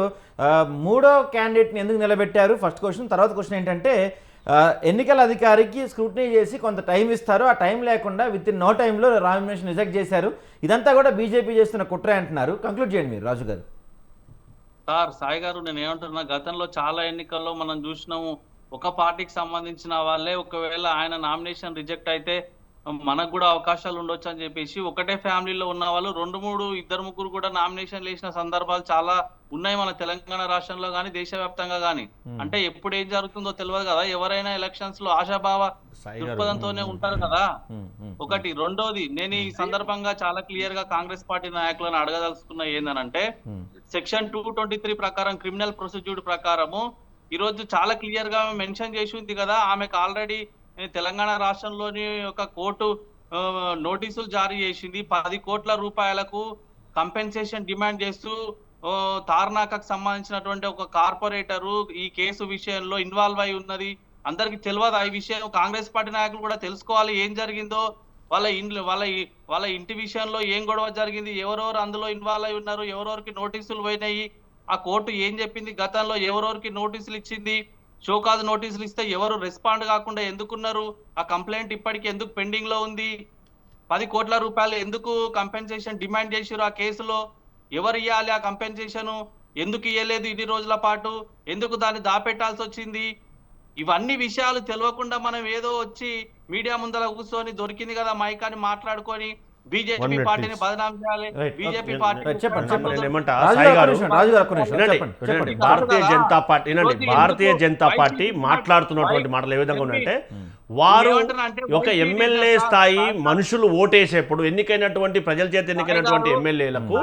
మూడో క్యాండిడేట్ని ఎందుకు నిలబెట్టారు ఫస్ట్ క్వశ్చన్. తర్వాత క్వశ్చన్ ఏంటంటే ఎన్నికల అధికారికి స్క్రూటినీ చేసి కొంత టైం ఇస్తారు, ఆ టైం లేకుండా విత్ ఇన్ నో టైంలో నామినేషన్ రిజెక్ట్ చేశారు, ఇదంతా కూడా బీజేపీ చేస్తున్న కుట్రే అంటున్నారు. కంక్లూడ్ చేయండి మీరు రాజు గారు. సాయి గారు, నేను ఏమంటున్నా, గతంలో చాలా ఎన్నికల్లో మనం చూసినాము ఒక పార్టీకి సంబంధించిన వాళ్ళే ఒకవేళ ఆయన నామినేషన్ రిజెక్ట్ అయితే మనకు కూడా అవకాశాలు ఉండొచ్చు అని చెప్పేసి ఒకటే ఫ్యామిలీలో ఉన్న వాళ్ళు 2-3 ఇద్దరు ముగ్గురు కూడా నామినేషన్ వేసిన సందర్భాలు చాలా ఉన్నాయి మన తెలంగాణ రాష్ట్రంలో కానీ దేశవ్యాప్తంగా కానీ. అంటే ఎప్పుడు ఏం జరుగుతుందో తెలియదు కదా, ఎవరైనా ఎలక్షన్స్ లో ఆశాభావ దృక్పథంతోనే ఉంటారు కదా. ఒకటి. రెండోది, నేను ఈ సందర్భంగా చాలా క్లియర్ గా కాంగ్రెస్ పార్టీ నాయకులను అడగదలుచుకున్న ఏందనంటే సెక్షన్ 223 ప్రకారం క్రిమినల్ ప్రొసీడ్యూర్ ప్రకారము ఈ రోజు చాలా క్లియర్ గా మెన్షన్ చేసి ఉంది కదా, ఆమెకు ఆల్రెడీ తెలంగాణ రాష్ట్రంలోని ఒక కోర్టు నోటీసులు జారీ చేసింది 10 కోట్ల రూపాయలకు కంపెన్సేషన్ డిమాండ్ చేస్తూ తార్నాకకు సంబంధించినటువంటి ఒక కార్పొరేటరు ఈ కేసు విషయంలో ఇన్వాల్వ్ అయి ఉన్నది. అందరికి తెలియదు ఈ విషయం. కాంగ్రెస్ పార్టీ నాయకులు కూడా తెలుసుకోవాలి ఏం జరిగిందో, వాళ్ళ ఇంటి విషయంలో ఏం గొడవ జరిగింది, ఎవరెవరు అందులో ఇన్వాల్వ్ అయి ఉన్నారు, ఎవరెవరికి నోటీసులు పోయినాయి, ఆ కోర్టు ఏం చెప్పింది, గతంలో ఎవరెవరికి నోటీసులు ఇచ్చింది, షోకాజ్ నోటీసులు ఇస్తే ఎవరు రెస్పాండ్ కాకుండా ఎందుకున్నారు, ఆ కంప్లైంట్ ఇప్పటికీ ఎందుకు పెండింగ్ లో ఉంది, 10 కోట్ల రూపాయలు ఎందుకు కంపెన్సేషన్ డిమాండ్ చేశారు, ఆ కేసులో ఎవరు ఇవ్వాలి ఆ కంపెన్సేషన్, ఎందుకు ఇవ్వలేదు ఇన్ని రోజుల పాటు, ఎందుకు దాన్ని దాపెట్టాల్సి వచ్చింది, ఇవన్నీ విషయాలు తెలియకుండా మనం ఏదో వచ్చి మీడియా ముందర కూర్చొని దొరికింది కదా మైక్ అని మాట్లాడుకొని బీజేపీ పార్టీని బదనాం చేయాలి. బీజేపీ పార్టీ భారతీయ జనతా పార్టీ మాట్లాడుతున్నటువంటి మాటలు ఏ విధంగా ఉన్నాయంటే వారు ఒక ఎమ్మెల్యే స్థాయి మనుషులు ఓటేసేప్పుడు ఎన్నికైనటువంటి ప్రజల చేత ఎన్నికైనటువంటి ఎమ్మెల్యేలకు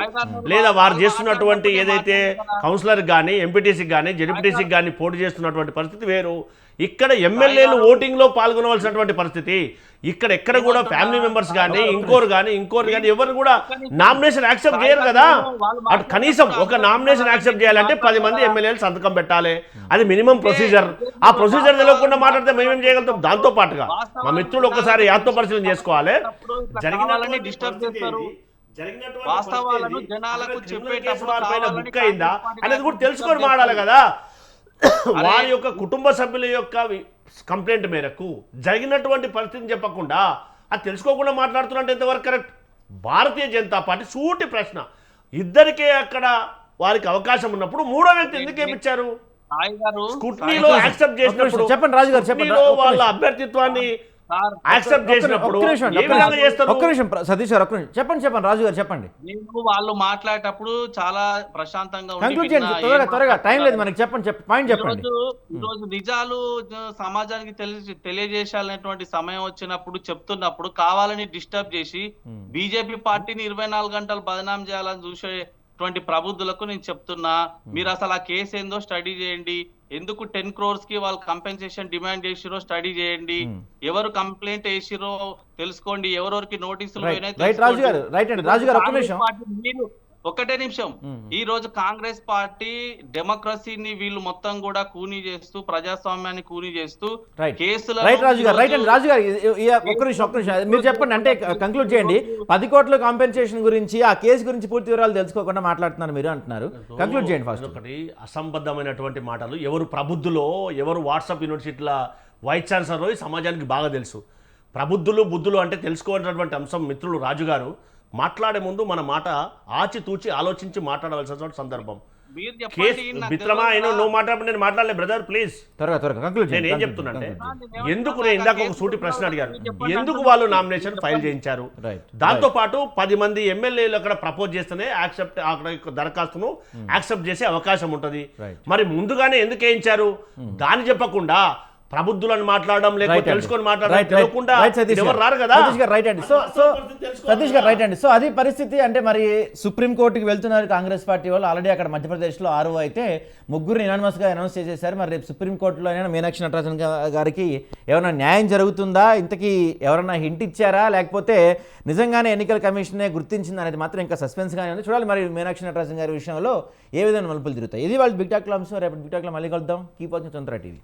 లేదా వారు చేస్తున్నటువంటి ఏదైతే కౌన్సిలర్ కానీ ఎంపీటీసీకి కానీ జెడ్పీటీసీకి కానీ పోటీ చేస్తున్నటువంటి పరిస్థితి వేరు. ఇక్కడ ఎమ్మెల్యేలు ఓటింగ్ లో పాల్గొనవలసినటువంటి పరిస్థితి. ఇక్కడ ఎక్కడ కూడా ఫ్యామిలీ మెంబర్స్ కానీ ఇంకోరు కానీ ఎవరు కూడా నామినేషన్ యాక్సెప్ట్ చేయరు కదా. అటు కనీసం ఒక నామినేషన్ యాక్సెప్ట్ చేయాలంటే 10 మంది ఎమ్మెల్యేలు సంతకం పెట్టాలి, అది మినిమం ప్రొసీజర్. ఆ ప్రొసీజర్ తెలియకుండా మాట్లాడితే మేమేం చేయగలుగుతాం. దాంతో పాటుగా మా మిత్రులు ఒకసారి యాత్ర పరిశీలన చేసుకోవాలి. వాస్తవాలను జనాలకు చెప్పేటప్పుడు బుక్ అయిందా అనేది కూడా తెలుసుకొని మాట్లాడాలి కదా. వారి యొక్క కుటుంబ సభ్యుల యొక్క కంప్లైంట్ మేరకు జరిగినటువంటి పరిస్థితిని చెప్పకుండా అది తెలుసుకోకుండా మాట్లాడుతున్నట్టు ఎంతవరకు కరెక్ట్? భారతీయ జనతా పార్టీ సూటి ప్రశ్న, ఇద్దరికే అక్కడ వారికి అవకాశం ఉన్నప్పుడు మూడో వ్యక్తి ఎందుకు ఏమిచ్చారు? స్క్రూటినీలో యాక్సెప్ట్ చేసినప్పుడు చెప్పండి రాజు గారు, చెప్పండి వాళ్ళ అభ్యర్థిత్వాన్ని యాక్సెప్ట్ చేసినప్పుడు సతీష్ గారు చెప్పండి రాజు గారు చెప్పండి. నేను వాళ్ళు మాట్లాడేటప్పుడు చాలా ప్రశాంతంగా త్వరగా టైం లేదు మనకి, చెప్పండి పాయింట్ చెప్పండి. ఈరోజు నిజాలు సమాజానికి తెలియజేయాలనేటువంటి సమయం వచ్చినప్పుడు చెప్తున్నప్పుడు కావాలని డిస్టర్బ్ చేసి బీజేపీ పార్టీని 24 గంటలు బదనాం చేయాలని చూసేటువంటి ప్రబుద్ధులకు నేను చెప్తున్నా, మీరు అసలు ఆ కేసు ఏందో స్టడీ చేయండి, ఎందుకు 10 crores కి వాళ్ళు కంపెన్సేషన్ డిమాండ్ చేసిరో స్టడీ చేయండి, ఎవరు కంప్లైంట్ చేసిరో తెలుసుకోండి, ఎవరెవరికి నోటీసులు ఒకటే నిమిషం. ఈ రోజు కాంగ్రెస్ పార్టీ డెమోక్రసీని వీళ్ళు మొత్తం కూడా కూనీ చేస్తూ ప్రజాస్వామ్యాన్ని కూనీ చేస్తూ కేసులు రాజు గారు ఒక్క నిమిషం మీరు చెప్పండి, అంటే కంక్లూడ్ చేయండి. 10 కోట్ల కాంపెన్సేషన్ గురించి ఆ కేసు గురించి పూర్తి వివరాలు తెలుసుకోకుండా మాట్లాడుతున్నారు మీరు అంటున్నారు, కంక్లూడ్ చేయండి ఫస్ట్. ఒకటి అసంబద్ధమైనటువంటి మాటలు, ఎవరు ప్రబుద్ధులో ఎవరు వాట్సాప్ యూనివర్సిటీల వైస్ ఛాన్సలర్ సమాజానికి బాగా తెలుసు. ప్రబుద్ధులు బుద్ధులు అంటే తెలుసుకోవాల్సినటువంటి అంశం మిత్రులు రాజు గారు మాట్లాడే ముందు మన మాట ఆచితూచి ఆలోచించి మాట్లాడవలసిన సందర్భం. మీరు కేసు చెప్పండి, నాకు మిత్రమా తెలియదు అయినా కదా. నువ్వు మాట్లాడప్పుడు నేను మాట్లాడలే బ్రదర్ ప్లీజ్. త్వరగా కంక్లూడ్ నేను ఏం చెప్తున్నా అంటే ఎందుకు నేను ఇందాక ఒక సూటి ప్రశ్న అడిగాను, ఎందుకు వాళ్ళు నామినేషన్ ఫైల్ చేయించారు? రైట్. దాంతో పాటు 10 మంది ఎమ్మెల్యేలు అక్కడ ప్రపోజ్ చేస్తేనే అక్కడ దరఖాస్తును యాక్సెప్ట్ చేసే అవకాశం ఉంటుంది. Right. మరి ముందుగానే ఎందుకు వేయించారు దాన్ని చెప్పకుండా ప్రబుద్ధులను మాట్లాడడం లేకపోతే తెలుసుకొని మాట్లాడడం తెలియకుండా ఎవరు రారు కదా. రైట్ అండి. సో సతీష్ గారు రైట్ అండి. సో అది పరిస్థితి. అంటే మరి సుప్రీంకోర్టుకి వెళ్తున్నారు కాంగ్రెస్ పార్టీ వాళ్ళు. ఆల్రెడీ అక్కడ మధ్యప్రదేశ్లో 6 అయితే 3 గా అనౌన్స్ చేసేసారు. మరి రేపు సుప్రీంకోర్టులో అయినా మీనాక్షి నటరాజన్ గారికి ఏమైనా న్యాయం జరుగుతుందా? ఇంతకీ ఎవరైనా హింట్ ఇచ్చారా, లేకపోతే నిజంగానే ఎన్నికల కమిషనే గుర్తించింది అనేది మాత్రం ఇంకా సస్పెన్స్గానే ఉంది. చూడాలి మరి మీనాక్షి నటరాజన్ గారి విషయంలో ఏ విధంగా మలుపులు తిరుగుతాయి. ఇది వాళ్ళు బిగ్ టాక్లో అంశం. రేపు బిగ్ టాక్లో మళ్ళీ కలుద్దాం. కీప్ వాచింగ్ స్వతంత్ర టీవీ.